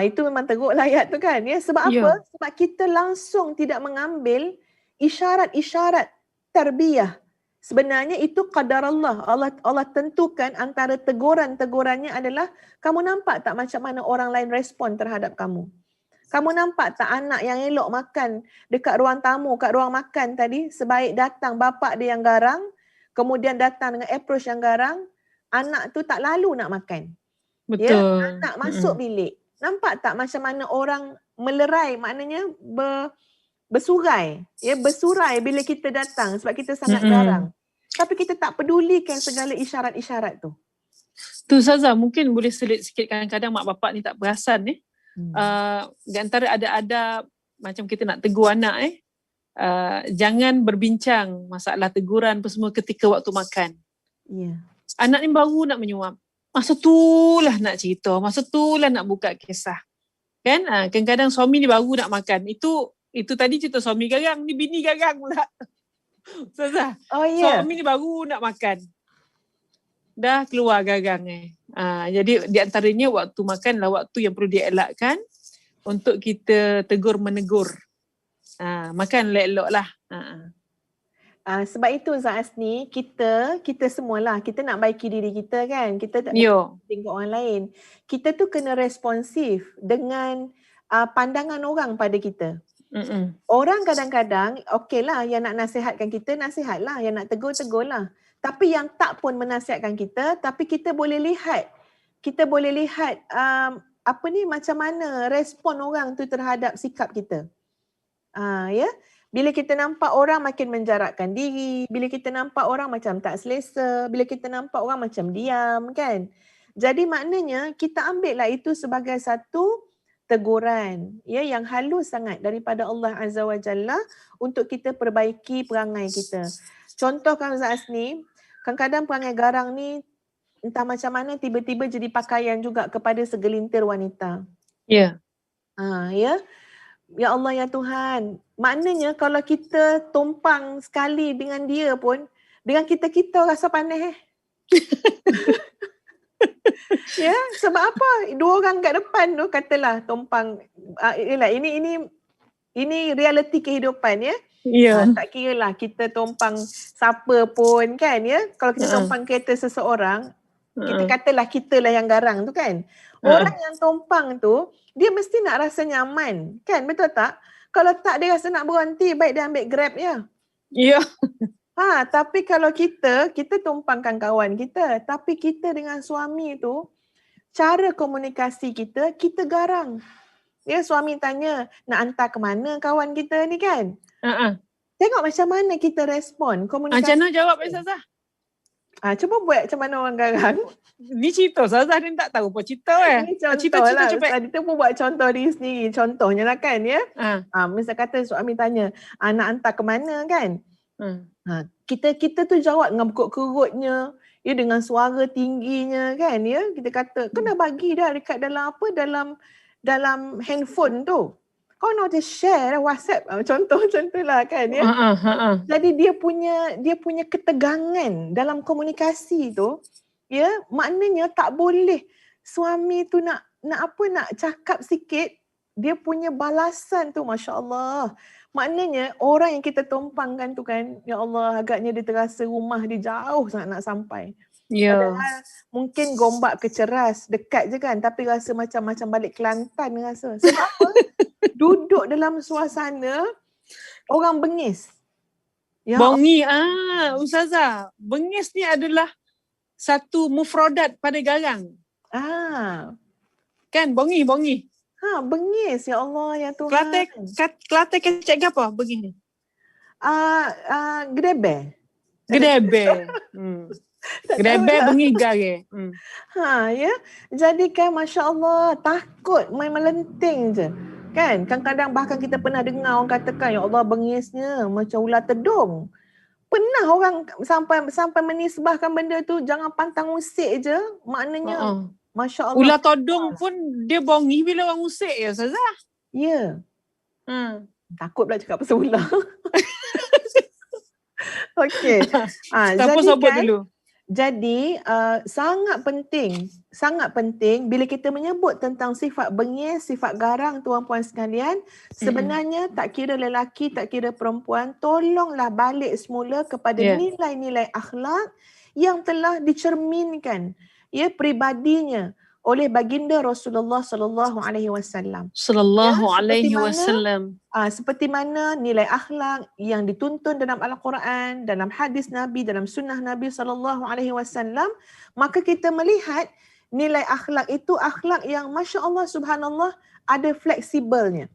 Itu memang teruklah ayat tu kan. Ya? Sebab apa? Sebab kita langsung tidak mengambil isyarat-isyarat tarbiyah. Sebenarnya itu qadar Allah. Allah tentukan antara teguran-tegurannya adalah kamu nampak tak macam mana orang lain respon terhadap kamu. Kamu nampak tak anak yang elok makan dekat ruang tamu, kat ruang makan tadi, sebaik datang bapak dia yang garang, kemudian datang dengan approach yang garang, anak tu tak lalu nak makan. Betul. Ya, anak masuk bilik. Nampak tak macam mana orang melerai, maknanya bersurai. Ya, bersurai bila kita datang sebab kita sangat garang. Tapi kita tak pedulikan segala isyarat-isyarat tu. Tu Ustazah, mungkin boleh selit sikit kadang-kadang mak bapak ni tak perasan ni. Di antara ada macam kita nak tegur anak jangan berbincang masalah teguran apa semua ketika waktu makan. Anak ni baru nak menyuap, masa tu lah nak cerita, masa tu lah nak buka kisah kan. Kadang-kadang suami ni baru nak makan, itu tadi cerita suami garang, ni bini garang pula. Ustazah, suami ni baru nak makan dah keluar garang jadi di antaranya waktu makan lah waktu yang perlu dielakkan untuk kita tegur menegur. Makan elok-elok lah. Sebab itu Ustaz Asni, kita semualah, kita nak baiki diri kita kan. Kita tak nak tengok orang lain. Kita tu kena responsif dengan pandangan orang pada kita. Orang kadang-kadang okeylah yang nak nasihatkan kita, nasihatlah. Yang nak tegur, tegurlah. Tapi yang tak pun menasihatkan kita, tapi kita boleh lihat macam mana respon orang tu terhadap sikap kita. Ya. Bila kita nampak orang makin menjarakkan diri, bila kita nampak orang macam tak selesa, bila kita nampak orang macam diam kan. Jadi maknanya kita ambil lah itu sebagai satu teguran ya yang halus sangat daripada Allah Azza wa Jalla untuk kita perbaiki perangai kita. Contoh kan Ustaz Asni, kadang-kadang perangai garang ni entah macam mana tiba-tiba jadi pakaian juga kepada segelintir wanita. Ya. Ya. Ya Allah ya Tuhan. Maknanya kalau kita tumpang sekali dengan dia pun, dengan kita rasa panas Ya, sebab apa? Dua orang kat depan tu katalah tumpang. Ini realiti kehidupan ya. Ya. Tak kira lah kita tumpang siapa pun kan ya. Kalau kita tumpang kereta seseorang, kita katalah kita lah yang garang tu kan. Orang yang tumpang tu, dia mesti nak rasa nyaman kan, betul tak? Kalau tak dia rasa nak berhenti, baik dia ambil Grab je. Ya. Tapi kalau kita tumpangkan kawan kita, tapi kita dengan suami tu, cara komunikasi kita garang. Ya, suami tanya, nak hantar ke mana kawan kita ni kan? Tengok macam mana kita respon komunikasi. Macam mana jawab Ustazah? Cuba buat macam mana orang garang. Ni cerita Ustazah dia tak tahu apa cerita Ini contoh lah. Ustaz kita pun buat contoh diri sendiri. Contohnya lah kan ya. Misal kata suami tanya, nak hantar ke mana kan? Kita tu jawab dengan kerut-kerutnya. Ya, dengan suara tingginya kan ya. Kita kata, kau dah bagi dah dekat dalam apa? Dalam handphone tu. Kau nak share WhatsApp. Contoh lah kan ya. Jadi dia punya ketegangan dalam komunikasi tu. Ya, maknanya tak boleh suami tu nak cakap sikit, dia punya balasan tu masya-Allah. Maknanya orang yang kita tumpangkan tu kan, ya Allah agaknya dia terasa rumah dia jauh sangat nak sampai. Ya. Padahal mungkin Gombak ke Ceras dekat je kan, tapi rasa macam balik Kelantan rasa. Sebab apa? Duduk dalam suasana orang bengis. Ya. Bongi. Ustazah, bengis ni adalah satu mufradat pada garang. Kan bongi. Bengis ya Allah ya Tuhan. Kelantan kecek ke apa bengis ni? Gedebe. Gedebe bengis gare. Ya. Jadi kan masya-Allah takut main melenting je. Kan? Kadang-kadang bahkan kita pernah dengar orang katakan ya Allah bengisnya macam ular tedung. Pernah orang sampai menisbahkan benda tu jangan pantang usik je. Maknanya masya-Allah. Ular todong pun dia bongi bila orang usik ya Ustazah. Ya. Takut pula cakap pasal ular. Okey. Siapa sebut dulu? Jadi sangat penting bila kita menyebut tentang sifat bengis, sifat garang tuan-puan sekalian, sebenarnya tak kira lelaki, tak kira perempuan, tolonglah balik semula kepada nilai-nilai akhlak yang telah dicerminkan ya pribadinya oleh baginda Rasulullah sallallahu alaihi wasallam. Seperti mana nilai akhlak yang dituntun dalam Al-Quran, dalam hadis Nabi, dalam sunnah Nabi sallallahu alaihi wasallam, maka kita melihat nilai akhlak itu akhlak yang masya-Allah subhanallah ada fleksibelnya.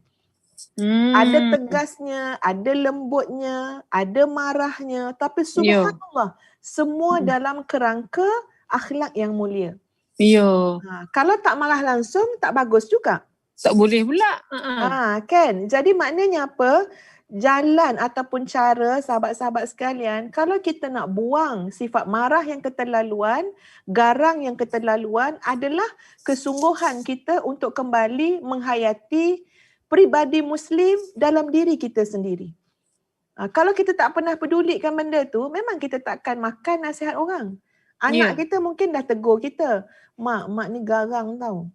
Ada tegasnya, ada lembutnya, ada marahnya, tapi subhanallah semua dalam kerangka akhlak yang mulia. Kalau tak marah langsung tak bagus juga. Tak boleh pula. Kan? Jadi maknanya apa? Jalan ataupun cara sahabat-sahabat sekalian, kalau kita nak buang sifat marah yang keterlaluan, garang yang keterlaluan adalah kesungguhan kita untuk kembali menghayati pribadi Muslim dalam diri kita sendiri. Kalau kita tak pernah pedulikan benda tu, memang kita takkan makan nasihat orang. Anak kita mungkin dah tegur kita, Mak ni garang tau.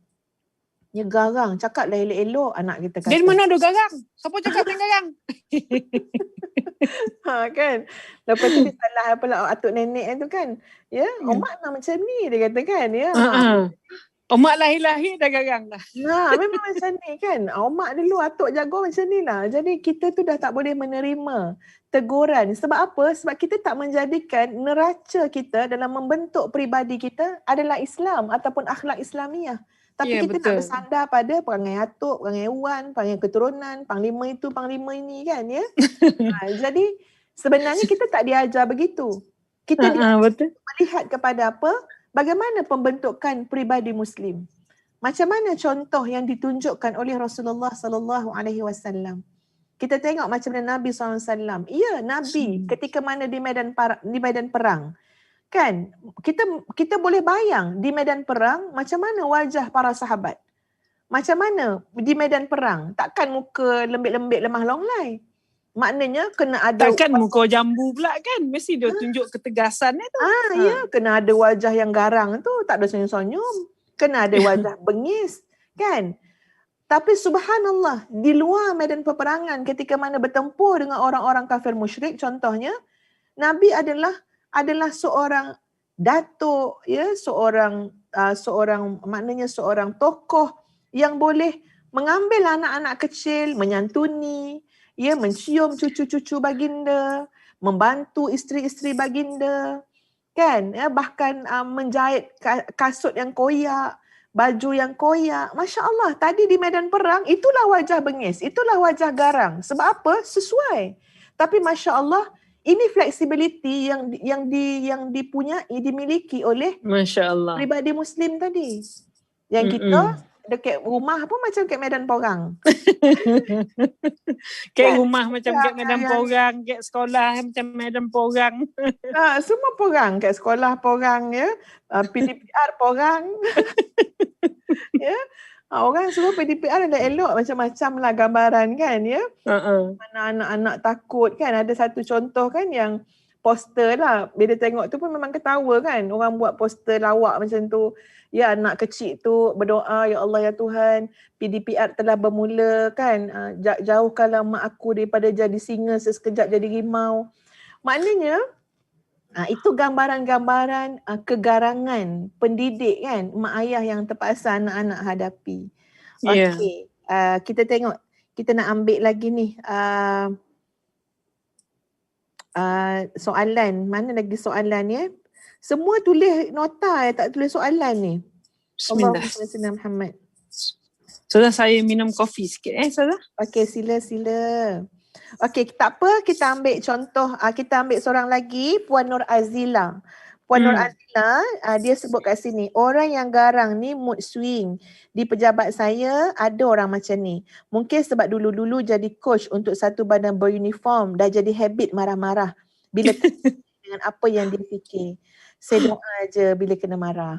Dia garang, cakaplah elok-elok anak kita kata. Dia mana ada garang? Siapa cakap dia garang? Kan? Lepas tu dia salah pula atuk nenek tu kan. Ya, Omak nak macam ni dia kata kan. Ya. Omak lahir-lahir dah garang dah. Memang macam ni kan. Omak dulu atuk jago macam ni lah. Jadi kita tu dah tak boleh menerima teguran. Sebab apa? Sebab kita tak menjadikan neraca kita dalam membentuk peribadi kita adalah Islam ataupun akhlak Islamiah. Tapi Ya, kita nak betul. bersandar pada perangai atuk, perangai wan, perangai keturunan, panglima itu, panglima ini kan ya. Jadi sebenarnya kita tak diajar begitu. Kita Betul. melihat kepada apa? Bagaimana pembentukan peribadi Muslim. Macam mana contoh yang ditunjukkan oleh Rasulullah sallallahu alaihi wasallam. Kita tengok macam mana Nabi SAW. Ya, Nabi ketika mana di medan perang. Kan? Kita boleh bayang di medan perang macam mana wajah para sahabat. Macam mana di medan perang. Takkan muka lembik-lembik lemah longlai. Maknanya kena ada... Takkan muka jambu pula kan. Mesti dia tunjuk ketegasannya tu. Ya, kena ada wajah yang garang tu. Tak ada senyum-senyum. Kena ada wajah bengis. Kan? Tapi subhanallah, di luar medan peperangan ketika mana bertempur dengan orang-orang kafir musyrik contohnya, Nabi adalah seorang datuk, ya, seorang maknanya seorang tokoh yang boleh mengambil anak-anak kecil, menyantuni, ya, mencium cucu-cucu baginda, membantu isteri-isteri baginda, kan, ya, bahkan menjahit kasut yang koyak, baju yang koyak. Masya Allah, tadi di medan perang, itulah wajah bengis, itulah wajah garang. Sebab apa? Sesuai. Tapi Masya Allah, ini flexibility yang dimiliki oleh Masya Allah. pribadi Muslim tadi. Yang kita dekat rumah pun macam kat medan perang. Kayak rumah macam kat medan perang, kat sekolah macam medan perang. Semua perang, kat sekolah perang, ya. PDPR perang. Ya. Orang semua PDPR ada elok macam-macam lah gambaran kan, ya. Mana anak-anak takut kan. Ada satu contoh kan yang poster lah. Bila tengok tu pun memang ketawa kan. Orang buat poster lawak macam tu. Ya, anak kecil tu berdoa, ya Allah ya Tuhan, PDPR telah bermula kan. Jauhkanlah mak aku daripada jadi singa sekejap jadi rimau. Maknanya itu gambaran-gambaran kegarangan pendidik kan, mak ayah yang terpaksa anak-anak hadapi. Okey, kita tengok, kita nak ambil lagi ni soalan. Mana lagi soalan ya? Semua tulis nota tak tulis soalan ni. Bismillah. Allahumma salli ala Muhammad. Sudah saya minum kopi sikit Sudah. Okey, sila. Okey, tak apa, kita ambil contoh, kita ambil seorang lagi, Puan Nur Azila. Puan Nur Azila, dia sebut kat sini, orang yang garang ni mood swing. Di pejabat saya ada orang macam ni. Mungkin sebab dulu-dulu jadi coach untuk satu badan beruniform, dah jadi habit marah-marah bila dengan apa yang dia fikir. Saya doa je bila kena marah.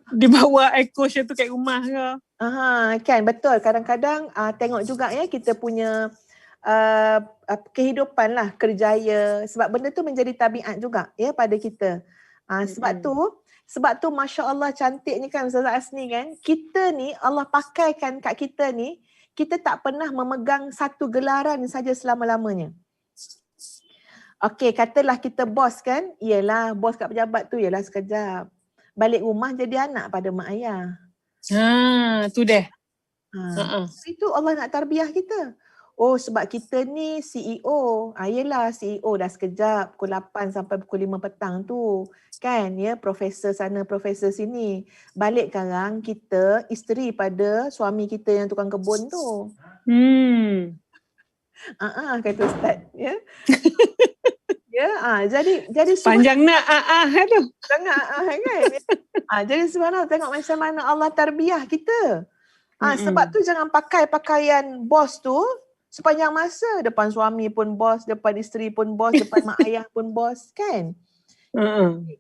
Dibawa coach tu kat rumah ke? Kan, betul. Kadang-kadang tengok juga ya kita punya kehidupan lah, kerjaya. Sebab benda tu menjadi tabiat juga ya pada kita. Sebab tu Masya Allah cantiknya kan Ustazah Asni kan. Kita ni Allah pakaikan kat kita ni, kita tak pernah memegang satu gelaran saja selama-lamanya. Okey, katalah kita bos kan. Yelah, bos kat pejabat tu yelah sekejap. Balik rumah jadi anak pada mak ayah. Tu deh. Itu Allah nak tarbiyah kita. Oh, sebab kita ni CEO. Yelah, CEO dah sekejap. Pukul 8 sampai pukul 5 petang tu. Kan, ya, profesor sana, profesor sini. Balik sekarang kita isteri pada suami kita yang tukang kebun tu. Kata Ustaz. Ya. Ya, jadi panjang nak tu. Sangat kan. Jadi sebenarnya tengok macam mana Allah tarbiyah kita. Sebab tu jangan pakai pakaian bos tu sepanjang masa. Depan suami pun bos, depan isteri pun bos, depan mak ayah pun bos kan.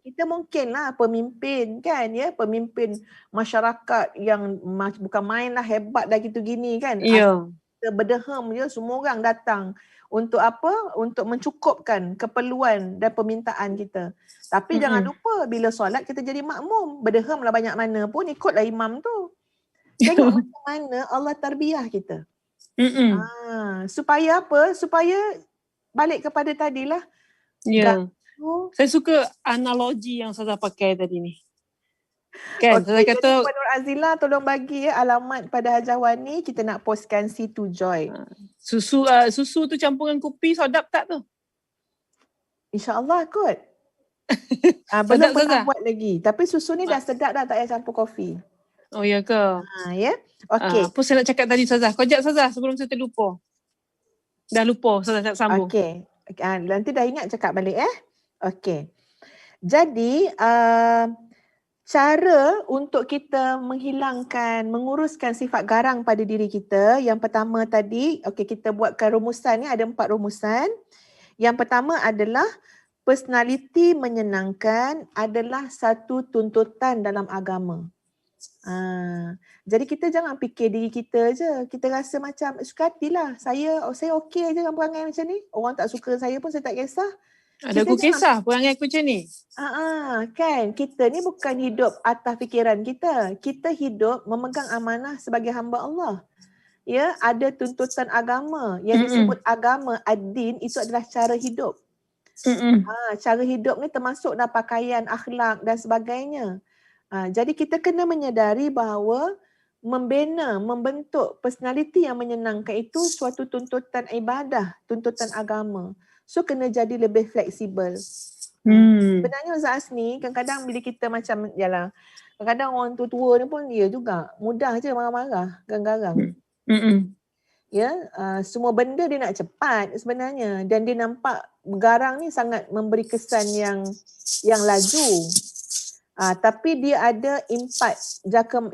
Kita mungkinlah pemimpin kan ya, pemimpin masyarakat yang bukan main lah, hebat dah gitu gini kan. Kita berdehem je, semua orang datang. Untuk apa? Untuk mencukupkan keperluan dan permintaan kita. Tapi jangan lupa bila solat kita jadi makmum. Berdehem lah banyak mana pun, ikutlah imam tu. Tengok macam mana Allah tarbiyah kita. Supaya apa? Supaya balik kepada tadilah. Saya suka analogi yang saya pakai tadi ni. Kan, saya kata Puan Nur Azila tolong bagi alamat pada Hajah Wani, kita nak postkan C2 Joy. Susu tu campuran kopi sedap tak tu? InsyaAllah kot. Belum pernah buat lagi. Tapi susu ni dah sedap dah, tak payah campur kopi. Oh ya ke? Ya. Okey. Apa saya nak cakap tadi Ustazah? Kau jap Ustazah sebelum saya terlupa. Dah lupa Ustazah nak sambung. Okey. Nanti dah ingat cakap balik Okey. Jadi cara untuk kita menguruskan sifat garang pada diri kita, yang pertama tadi, kita buatkan rumusan ni, ada 4 rumusan. Yang pertama adalah personaliti menyenangkan adalah satu tuntutan dalam agama. Jadi kita jangan fikir diri kita je. Kita rasa macam suka hatilah. Saya okey je dengan perangai macam ni. Orang tak suka saya pun saya tak kisah. Ada aku kisah perangai aku macam ni. Kan kita ni bukan hidup atas fikiran kita. Kita hidup memegang amanah sebagai hamba Allah. Ya, ada tuntutan agama yang disebut agama, ad-din, itu adalah cara hidup. Cara hidup ni termasuk dah pakaian, akhlak dan sebagainya. Jadi kita kena menyedari bahawa membentuk personaliti yang menyenangkan itu suatu tuntutan ibadah, tuntutan agama. So kena jadi lebih fleksibel. Sebenarnya Ustaz Asni, kadang-kadang bila kita macam, kadang-kadang orang tua-tua ni pun dia juga mudah je marah-marah, garang-garang. Ya, semua benda dia nak cepat sebenarnya, dan dia nampak garang ni sangat memberi kesan yang laju. Tapi dia ada impak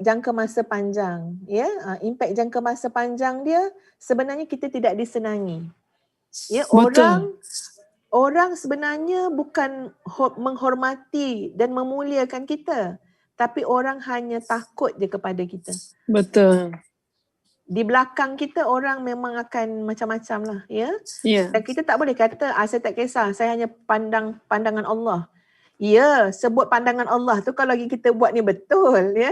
jangka masa panjang. Ya, impak jangka masa panjang dia sebenarnya kita tidak disenangi. Ya, orang sebenarnya bukan menghormati dan memuliakan kita, tapi orang hanya takut je kepada kita. Betul. Di belakang kita orang memang akan macam-macam lah, ya. Yeah. Dan kita tak boleh kata saya tak kisah, saya hanya pandangan Allah. Ya, sebut pandangan Allah tu kalau kita buat ni betul, ya.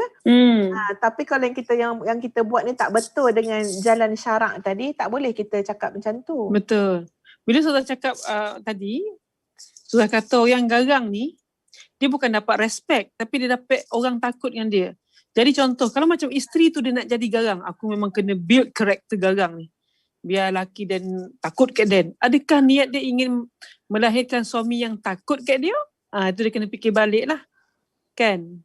Tapi kalau yang kita buat ni tak betul dengan jalan syarak tadi, tak boleh kita cakap macam tu. Betul. Bila Ustazah cakap tadi, Ustazah kata orang garang ni, dia bukan dapat respect, tapi dia dapat orang takut dengan dia. Jadi contoh, kalau macam isteri tu dia nak jadi garang, aku memang kena build karakter garang ni. Biar laki dan takut kat dia. Adakah niat dia ingin melahirkan suami yang takut kat dia? Itu dia kena fikir balik lah. Kan?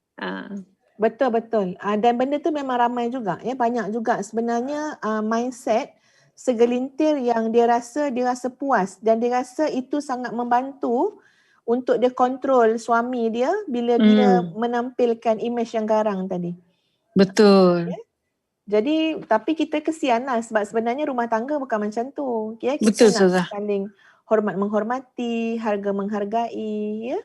Betul-betul. Dan benda tu memang ramai juga. Ya, banyak juga sebenarnya mindset segelintir yang dia rasa puas dan dia rasa itu sangat membantu untuk dia kontrol suami dia bila dia menampilkan imej yang garang tadi. Betul. Ya? Jadi tapi kita kesian lah sebab sebenarnya rumah tangga bukan macam tu. Ya? Kita betul, nak Ustazah. saling hormat menghormati, harga menghargai. Ya?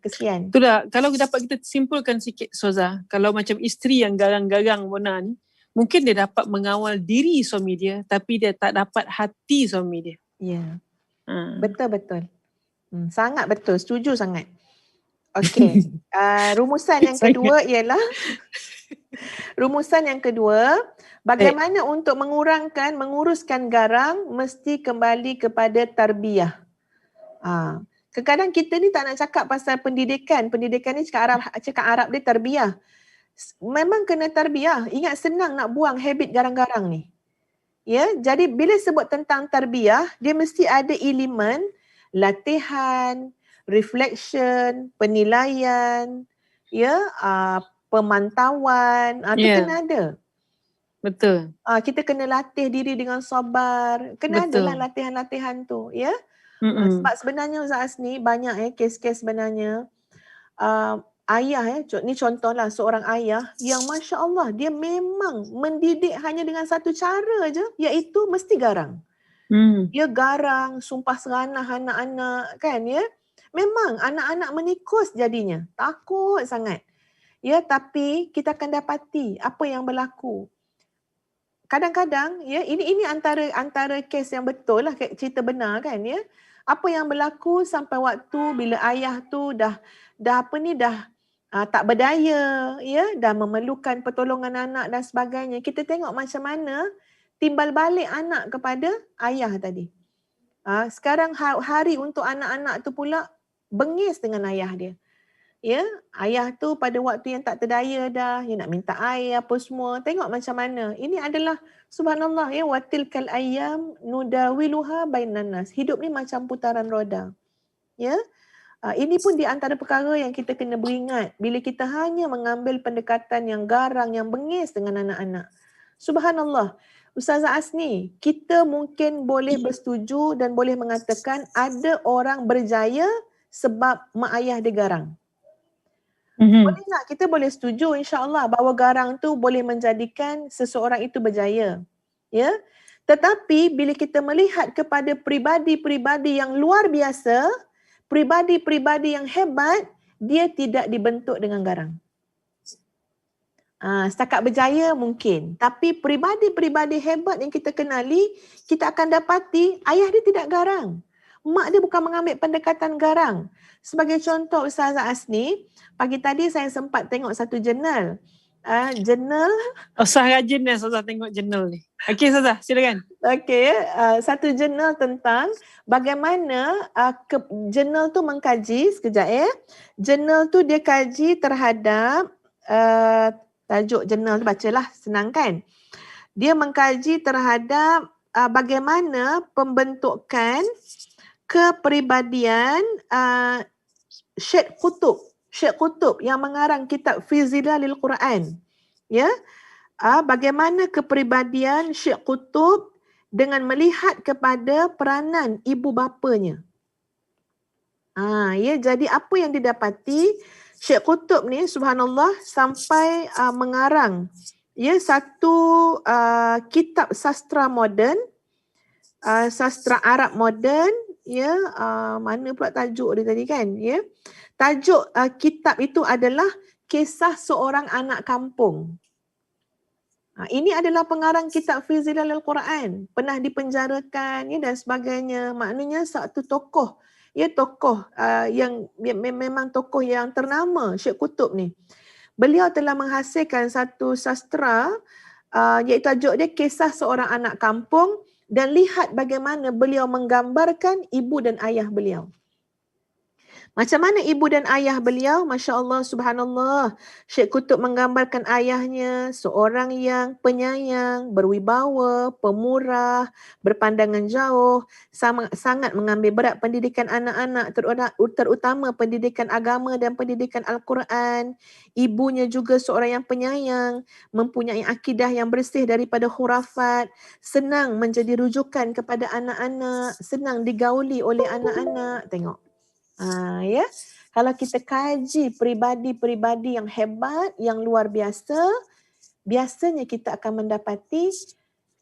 Kesian. Itulah, kalau dapat kita simpulkan sikit Ustazah, kalau macam isteri yang garang-garang Mona ni, mungkin dia dapat mengawal diri suami dia, tapi dia tak dapat hati suami dia. Ya. Betul-betul. Sangat betul, setuju sangat. Okey. Rumusan yang kedua ialah bagaimana untuk menguruskan garang mesti kembali kepada tarbiyah. Kadang-kadang kita ni tak nak cakap pasal pendidikan. Pendidikan ni cakap Arab dia tarbiyah. Memang kena tarbiyah. Ingat senang nak buang habit garang-garang ni. Ya, jadi bila sebut tentang tarbiyah, dia mesti ada elemen latihan, reflection, penilaian, ya, pemantauan, itu kena ada. Betul. Kita kena latih diri dengan sabar. Kena adalah latihan-latihan tu, ya. Sebab sebenarnya Ustaz Asni banyak kes-kes sebenarnya ayah ni contohlah seorang ayah yang Masya Allah dia memang mendidik hanya dengan satu cara je, iaitu mesti garang. Dia garang, sumpah seranah anak-anak kan, ya. Memang anak-anak menikus jadinya, takut sangat. Ya, tapi kita akan dapati apa yang berlaku. Kadang-kadang ya ini antara kes yang betul lah, cerita benar kan, ya. Apa yang berlaku sampai waktu bila ayah tu dah tak berdaya, ya, dah memerlukan pertolongan anak dan sebagainya. Kita tengok macam mana timbal balik anak kepada ayah tadi. Sekarang hari untuk anak-anak tu pula bengis dengan ayah dia. Ya, ayah tu pada waktu yang tak terdaya dah, dia nak minta air apa semua. Tengok macam mana. Ini adalah subhanallah, ya, watilkal ayyam nudawiluha bainan nas. Hidup ni macam putaran roda. Ya. Ini pun di antara perkara yang kita kena beringat bila kita hanya mengambil pendekatan yang garang, yang bengis dengan anak-anak. Subhanallah. Ustazah Asni, kita mungkin boleh bersetuju dan boleh mengatakan ada orang berjaya sebab mak ayah dia garang. Boleh tak? Kita boleh setuju insya-Allah bahawa garang tu boleh menjadikan seseorang itu berjaya. Ya. Tetapi bila kita melihat kepada pribadi-pribadi yang luar biasa, pribadi-pribadi yang hebat, dia tidak dibentuk dengan garang. Setakat berjaya mungkin. Tapi pribadi-pribadi hebat yang kita kenali, kita akan dapati ayah dia tidak garang. Mak dia bukan mengambil pendekatan garang. Sebagai contoh Ustazah Asni, pagi tadi saya sempat tengok satu jurnal. Jurnal. Ustaz rajin ya Ustazah tengok jurnal ni. Okey Ustazah, silakan. Okey, satu jurnal tentang bagaimana jurnal tu mengkaji, sekejap ya. Jurnal tu dia kaji terhadap tajuk jurnal tu bacalah, senang kan? Dia mengkaji terhadap bagaimana pembentukan kepribadian Syekh Qutb yang mengarang kitab Fi Zilalil Quran. Ya. Bagaimana kepribadian Syekh Qutb dengan melihat kepada peranan ibu bapanya. Ya, jadi apa yang didapati Syekh Qutb ni subhanallah sampai mengarang ya satu kitab sastra moden, sastra Arab moden, ya, mana pula tajuk dia tadi kan, ya. Tajuk kitab itu adalah Kisah Seorang Anak Kampung. Ini adalah pengarang kitab Fi Zilalil Quran, pernah dipenjarakan ya dan sebagainya. Maknanya satu tokoh, ya tokoh yang memang tokoh yang ternama, Syekh Qutb ni. Beliau telah menghasilkan satu sastra iaitu tajuk dia Kisah Seorang Anak Kampung, dan lihat bagaimana beliau menggambarkan ibu dan ayah beliau. Macam mana ibu dan ayah beliau? Masya Allah, subhanallah. Syekh Qutb menggambarkan ayahnya seorang yang penyayang, berwibawa, pemurah, berpandangan jauh, sangat mengambil berat pendidikan anak-anak, terutama pendidikan agama dan pendidikan Al-Quran. Ibunya juga seorang yang penyayang, mempunyai akidah yang bersih daripada khurafat, senang menjadi rujukan kepada anak-anak, senang digauli oleh anak-anak. Tengok. Ya, kalau kita kaji pribadi-pribadi yang hebat, yang luar biasa, biasanya kita akan mendapati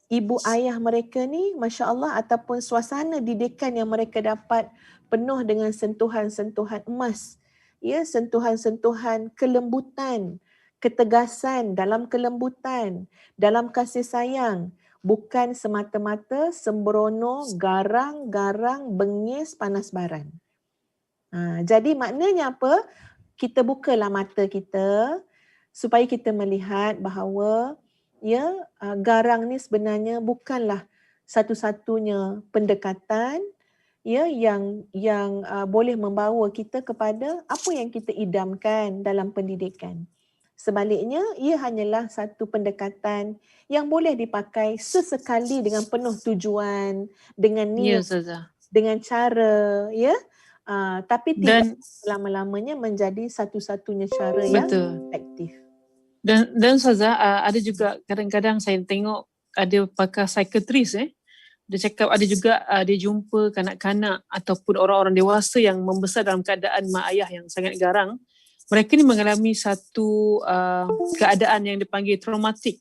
ibu ayah mereka ni, Masya Allah, ataupun suasana didikan yang mereka dapat penuh dengan sentuhan-sentuhan emas, ya, sentuhan-sentuhan kelembutan, ketegasan dalam kelembutan, dalam kasih sayang, bukan semata-mata sembrono, garang, bengis, panas baran. Jadi maknanya apa? Kita bukalah mata kita supaya kita melihat bahawa ya garang ni sebenarnya bukanlah satu-satunya pendekatan ya yang boleh membawa kita kepada apa yang kita idamkan dalam pendidikan. Sebaliknya, ia hanyalah satu pendekatan yang boleh dipakai sesekali dengan penuh tujuan, dengan niat, dengan cara, ya. Tapi tidak lama-lamanya menjadi satu-satunya cara yang efektif. Dan Ustazah, ada juga kadang-kadang saya tengok ada pakar psikiatris dia cakap ada juga dia jumpa kanak-kanak ataupun orang-orang dewasa yang membesar dalam keadaan mak ayah yang sangat garang. Mereka ni mengalami satu keadaan yang dipanggil traumatik.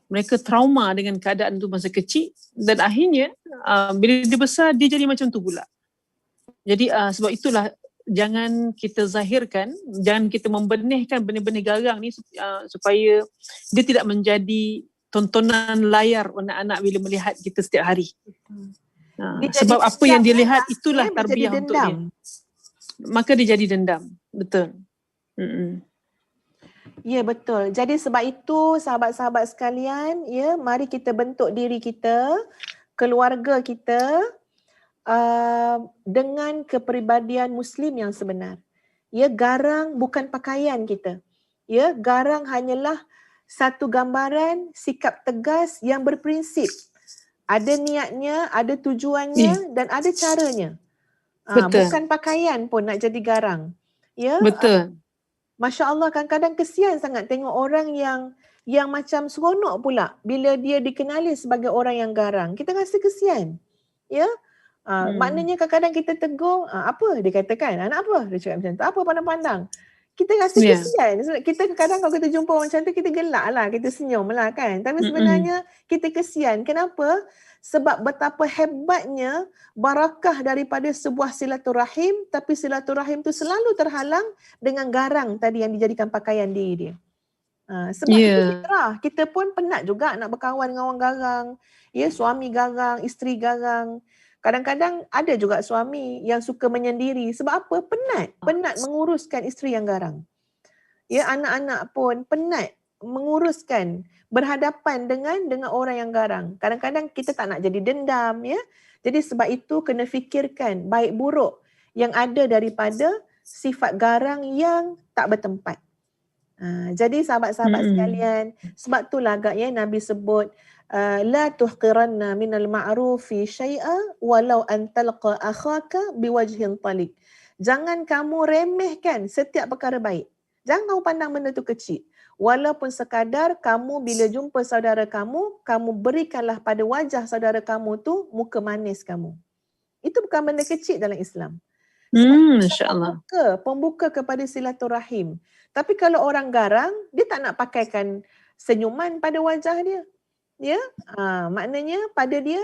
Mereka trauma dengan keadaan tu masa kecil dan akhirnya bila dia besar dia jadi macam tu pula. Jadi sebab itulah jangan kita zahirkan, jangan kita membenihkan benih-benih garang ni supaya dia tidak menjadi tontonan layar anak-anak bila melihat kita setiap hari. Sebab apa yang dia lihat itulah tarbiyah untuk dia. Maka dia jadi dendam. Betul. Ya, betul. Jadi sebab itu sahabat-sahabat sekalian, ya, mari kita bentuk diri kita, keluarga kita dengan kepribadian Muslim yang sebenar. Ya, garang bukan pakaian kita. Ya, garang hanyalah satu gambaran sikap tegas yang berprinsip. Ada niatnya, ada tujuannya dan ada caranya. Betul. Bukan pakaian pun nak jadi garang. Ya, Betul. Masya Allah, kadang-kadang kesian sangat tengok orang yang macam seronok pula bila dia dikenali sebagai orang yang garang. Kita rasa kesian. Ya. Maknanya kadang-kadang kita tegur, apa dia katakan? Anak apa? Dia cakap macam tu. Apa pandang-pandang? Kita rasa kesian. Sebab kita kadang kalau kita jumpa orang macam tu, kita gelak lah, kita senyum lah kan. Tapi sebenarnya kita kesian. Kenapa? Sebab betapa hebatnya barakah daripada sebuah silaturahim, tapi silaturahim tu selalu terhalang dengan garang tadi yang dijadikan pakaian diri dia. Sebab itu fitrah. Kita pun penat juga nak berkawan dengan orang garang. Ya, suami garang, isteri garang. Kadang-kadang ada juga suami yang suka menyendiri. Sebab apa? Penat menguruskan isteri yang garang. Ya, anak-anak pun penat menguruskan, berhadapan dengan orang yang garang. Kadang-kadang kita tak nak jadi dendam, ya. Jadi sebab itu kena fikirkan baik buruk yang ada daripada sifat garang yang tak bertempat. Jadi sahabat-sahabat sekalian, sebab itulah agaknya Nabi sebut la tuhqiranna minal ma'rufi syai'a walau an talqa akhaka biwajhin talik. Jangan kamu remehkan setiap perkara baik. Jangan kamu pandang benda tu kecil. Walaupun sekadar kamu bila jumpa saudara kamu berikanlah pada wajah saudara kamu tu muka manis kamu. Itu bukan benda kecil dalam Islam. Masya-Allah. Pembuka kepada silaturahim. Tapi kalau orang garang, dia tak nak pakaikan senyuman pada wajah dia. Ya, maknanya pada dia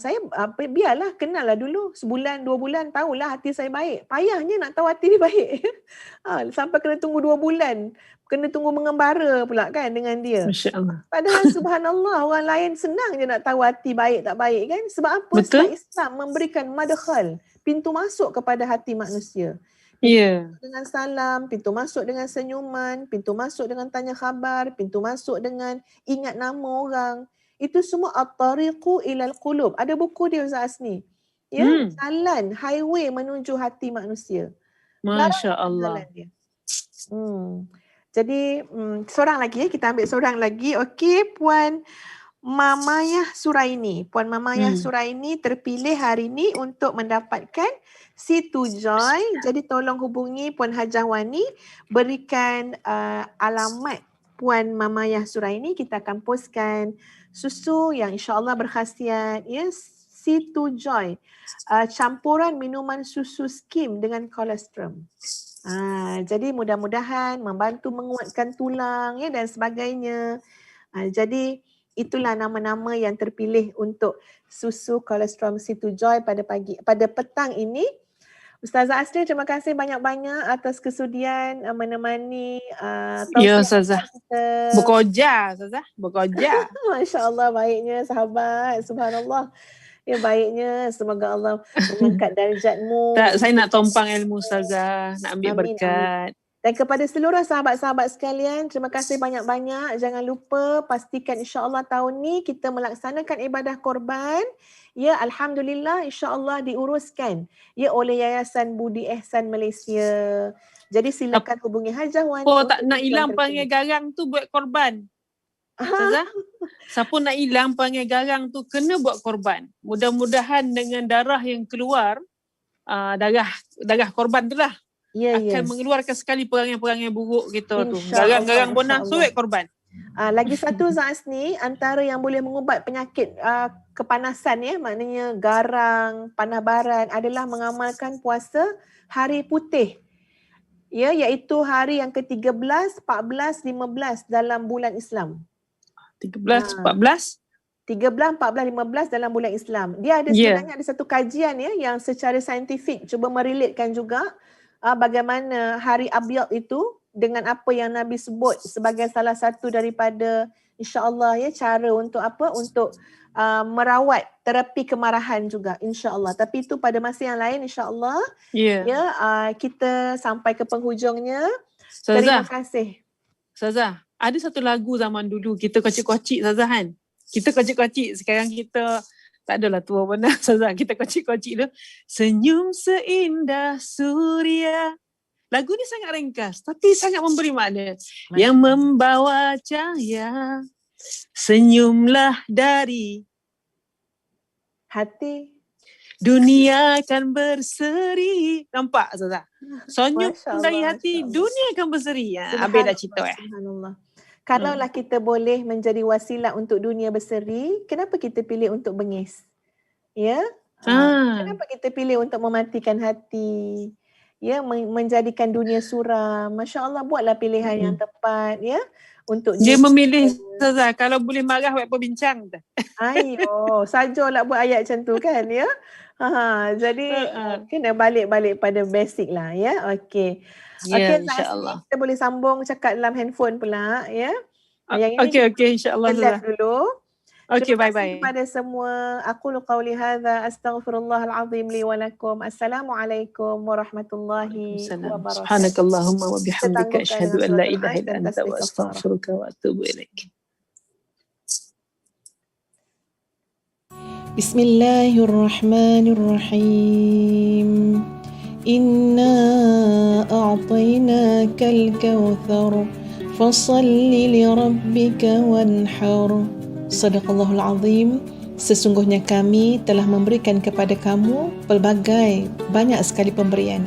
saya biarlah kenal lah dulu sebulan 2 bulan, tahulah hati saya baik. Payahnya nak tahu hati dia baik. Sampai kena tunggu 2 bulan, kena tunggu mengembara pula kan dengan dia. Masya-Allah. Padahal subhanallah orang lain senang je nak tahu hati baik tak baik kan. Sebab apa? Betul. Sebab Islam memberikan madkhal, pintu masuk kepada hati manusia. Dengan salam, pintu masuk dengan senyuman, pintu masuk dengan tanya khabar, pintu masuk dengan ingat nama orang. Itu semua at-tariqu ilal qulub. Ada buku dia Ustaz Asni. Ya, jalan, highway menuju hati manusia. Masya-Allah. Jadi seorang lagi, kita ambil seorang lagi. Okey, Puan Mamayah Suraini. Puan Mamayah Suraini terpilih hari ini untuk mendapatkan Situ Joy. Jadi tolong hubungi Puan Hajah Wani, berikan alamat Puan Mamayah Suraini. Kita akan postkan susu yang insya-Allah berkhasiat, ya, Situ Joy. Campuran minuman susu skim dengan kolostrum. Jadi mudah-mudahan membantu menguatkan tulang, ya, dan sebagainya. Jadi itulah nama-nama yang terpilih untuk susu kolostrum Situ Joy pada petang ini. Ustazah Asli, terima kasih banyak-banyak atas kesudian menemani Ya Ustazah. Bekerja Ustazah, bekerja. Masya-Allah, baiknya sahabat, subhanallah. Ya, baiknya, semoga Allah mengangkat darjatmu. Tak, saya nak tumpang ilmu Ustazah, nak ambil berkat. Dan kepada seluruh sahabat-sahabat sekalian, terima kasih banyak-banyak. Jangan lupa pastikan insya-Allah tahun ni kita melaksanakan ibadah korban. Ya, alhamdulillah, insya-Allah diuruskan, ya, oleh Yayasan Budi Ehsan Malaysia. Jadi silakan hubungi Hajah Wani. Tak nak hilang perangai garang tu buat korban. Ustazah, siapa nak hilang perangai garang tu kena buat korban. Mudah-mudahan dengan darah yang keluar, darah korban tu lah, akan mengeluarkan sekali perangai-perangai buruk kita tu. Garang-garang bonah suit korban. Lagi satu Ustaz Asni, antara yang boleh mengubat penyakit kepanasan, ya, maknanya garang, panah baran, adalah mengamalkan puasa hari putih. Ya, iaitu hari yang ke-13, 14, 15 dalam bulan Islam. 13, 14? 13, 14, 15 dalam bulan Islam. Dia ada sebenarnya ada satu kajian, ya, yang secara saintifik cuba merelatekan juga bagaimana hari Abyad itu dengan apa yang Nabi sebut sebagai salah satu daripada insya-Allah, ya, cara untuk apa? Untuk merawat terapi kemarahan juga insya-Allah. Tapi itu pada masa yang lain insya-Allah. Ya, kita sampai ke penghujungnya. Terima kasih. Ustazah, ada satu lagu zaman dulu kita kocik-kocik Ustazah kan. Kita kocik-kocik, sekarang kita tak adalah tua benar Ustazah. Kita kocik-kocik tu. Senyum seindah suria. Lagu ni sangat ringkas tapi sangat memberi makna. Yang membawa cahaya, senyumlah dari hati. Dunia akan berseri. Nampak Ustazah? Senyum Masya Allah, dari hati, Masya Allah. dunia akan berseri. Habis dah cerita Subhanallah. Kalaulah kita boleh menjadi wasilah untuk dunia berseri, kenapa kita pilih untuk bengis? Ya? Kenapa kita pilih untuk mematikan hati? Ya, menjadikan dunia suram. Masya Allah, buatlah pilihan yang tepat, ya, untuk dia diri memilih kita. Ustazah, kalau boleh marah buat perbincang dah. Ayo, sajalah buat ayat macam tu kan, ya. Jadi kena balik-balik pada basic lah, ya. Okey. Ya, Okey, insya-Allah. kita boleh sambung cakap dalam handphone pula, ya. Okey, insya-Allah Ustazah. Dulu. Okey, Terima kasih bye-bye. kepada semua. Aqulu qawli hadza astaghfirullahal azim li wa lakum. Assalamualaikum warahmatullahi wabarakatuh. Subhanakallahumma wa bihamdika Kita asyhadu an la tangguhkan ilaha illa dan anta tasbih wa kafarah. astaghfiruka wa atubu ilaik. Bismillahirrahmanirrahim. Inna a'tainakal kautsar fasalli li rabbika wanhar. Sadaqallahul azim. Sesungguhnya kami telah memberikan kepada kamu pelbagai banyak sekali pemberian.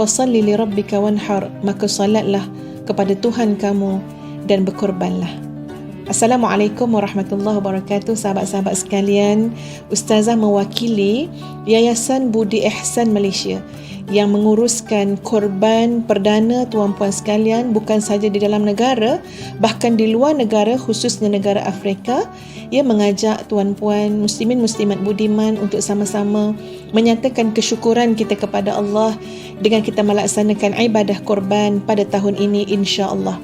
Fasalli li rabbika wanhar, maka salatlah kepada Tuhan kamu dan berkorbanlah. Assalamualaikum warahmatullahi wabarakatuh, sahabat-sahabat sekalian. Ustazah mewakili Yayasan Budi Ihsan Malaysia yang menguruskan korban perdana tuan-puan sekalian, bukan sahaja di dalam negara, bahkan di luar negara, khususnya negara Afrika. Ia mengajak tuan-puan muslimin muslimat budiman untuk sama-sama menyatakan kesyukuran kita kepada Allah dengan kita melaksanakan ibadah korban pada tahun ini, insya-Allah.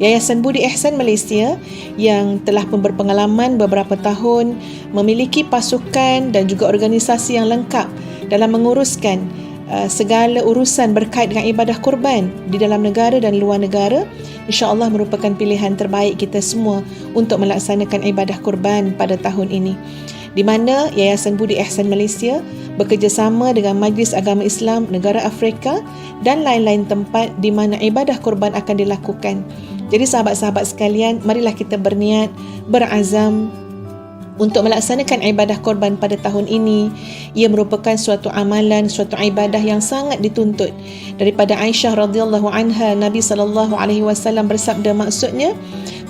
Yayasan Budi Ihsan Malaysia yang telah berpengalaman beberapa tahun, memiliki pasukan dan juga organisasi yang lengkap dalam menguruskan segala urusan berkait dengan ibadah korban di dalam negara dan luar negara. InsyaAllah merupakan pilihan terbaik kita semua untuk melaksanakan ibadah korban pada tahun ini, di mana Yayasan Budi Ihsan Malaysia bekerjasama dengan Majlis Agama Islam Negara Afrika dan lain-lain tempat di mana ibadah korban akan dilakukan. Jadi sahabat-sahabat sekalian, marilah kita berniat, berazam untuk melaksanakan ibadah korban pada tahun ini. Ia merupakan suatu amalan, suatu ibadah yang sangat dituntut. Daripada Aisyah radhiyallahu anha, Nabi SAW bersabda, maksudnya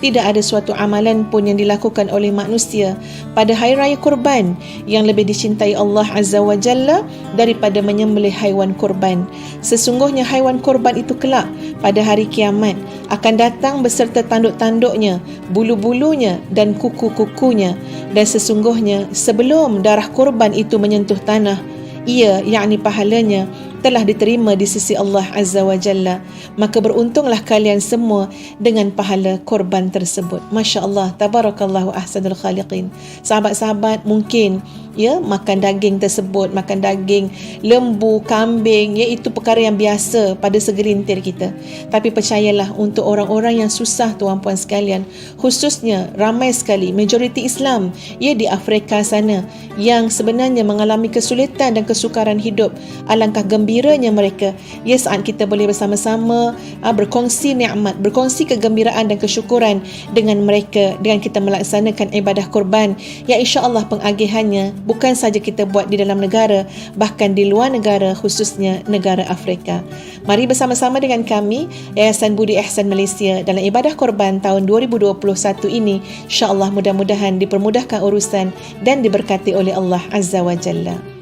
tidak ada suatu amalan pun yang dilakukan oleh manusia pada hari raya korban yang lebih dicintai Allah Azza wa Jalla daripada menyembelih haiwan korban. Sesungguhnya haiwan korban itu kelak pada hari kiamat akan datang beserta tanduk-tanduknya, bulu-bulunya dan kuku-kukunya. Dan sesungguhnya sebelum darah korban itu menyentuh tanah, ia, yakni pahalanya, telah diterima di sisi Allah Azza wa Jalla. Maka beruntunglah kalian semua dengan pahala korban tersebut. Masya Allah, tabarakallahu ahsanul khaliqin. Sahabat-sahabat mungkin makan daging tersebut, makan daging lembu, kambing, itu perkara yang biasa pada segelintir kita. Tapi percayalah, untuk orang-orang yang susah tuan-puan sekalian, khususnya ramai sekali majoriti Islam di Afrika sana yang sebenarnya mengalami kesulitan dan kesukaran hidup, alangkah gembiranya mereka saat kita boleh bersama-sama berkongsi nikmat, berkongsi kegembiraan dan kesyukuran dengan mereka dengan kita melaksanakan ibadah korban yang insya-Allah pengagihannya bukan saja kita buat di dalam negara, bahkan di luar negara, khususnya negara Afrika. Mari bersama-sama dengan kami, Yayasan Budi Ihsan Malaysia, dalam ibadah korban tahun 2021 ini. InsyaAllah mudah-mudahan dipermudahkan urusan dan diberkati oleh Allah Azza wa Jalla.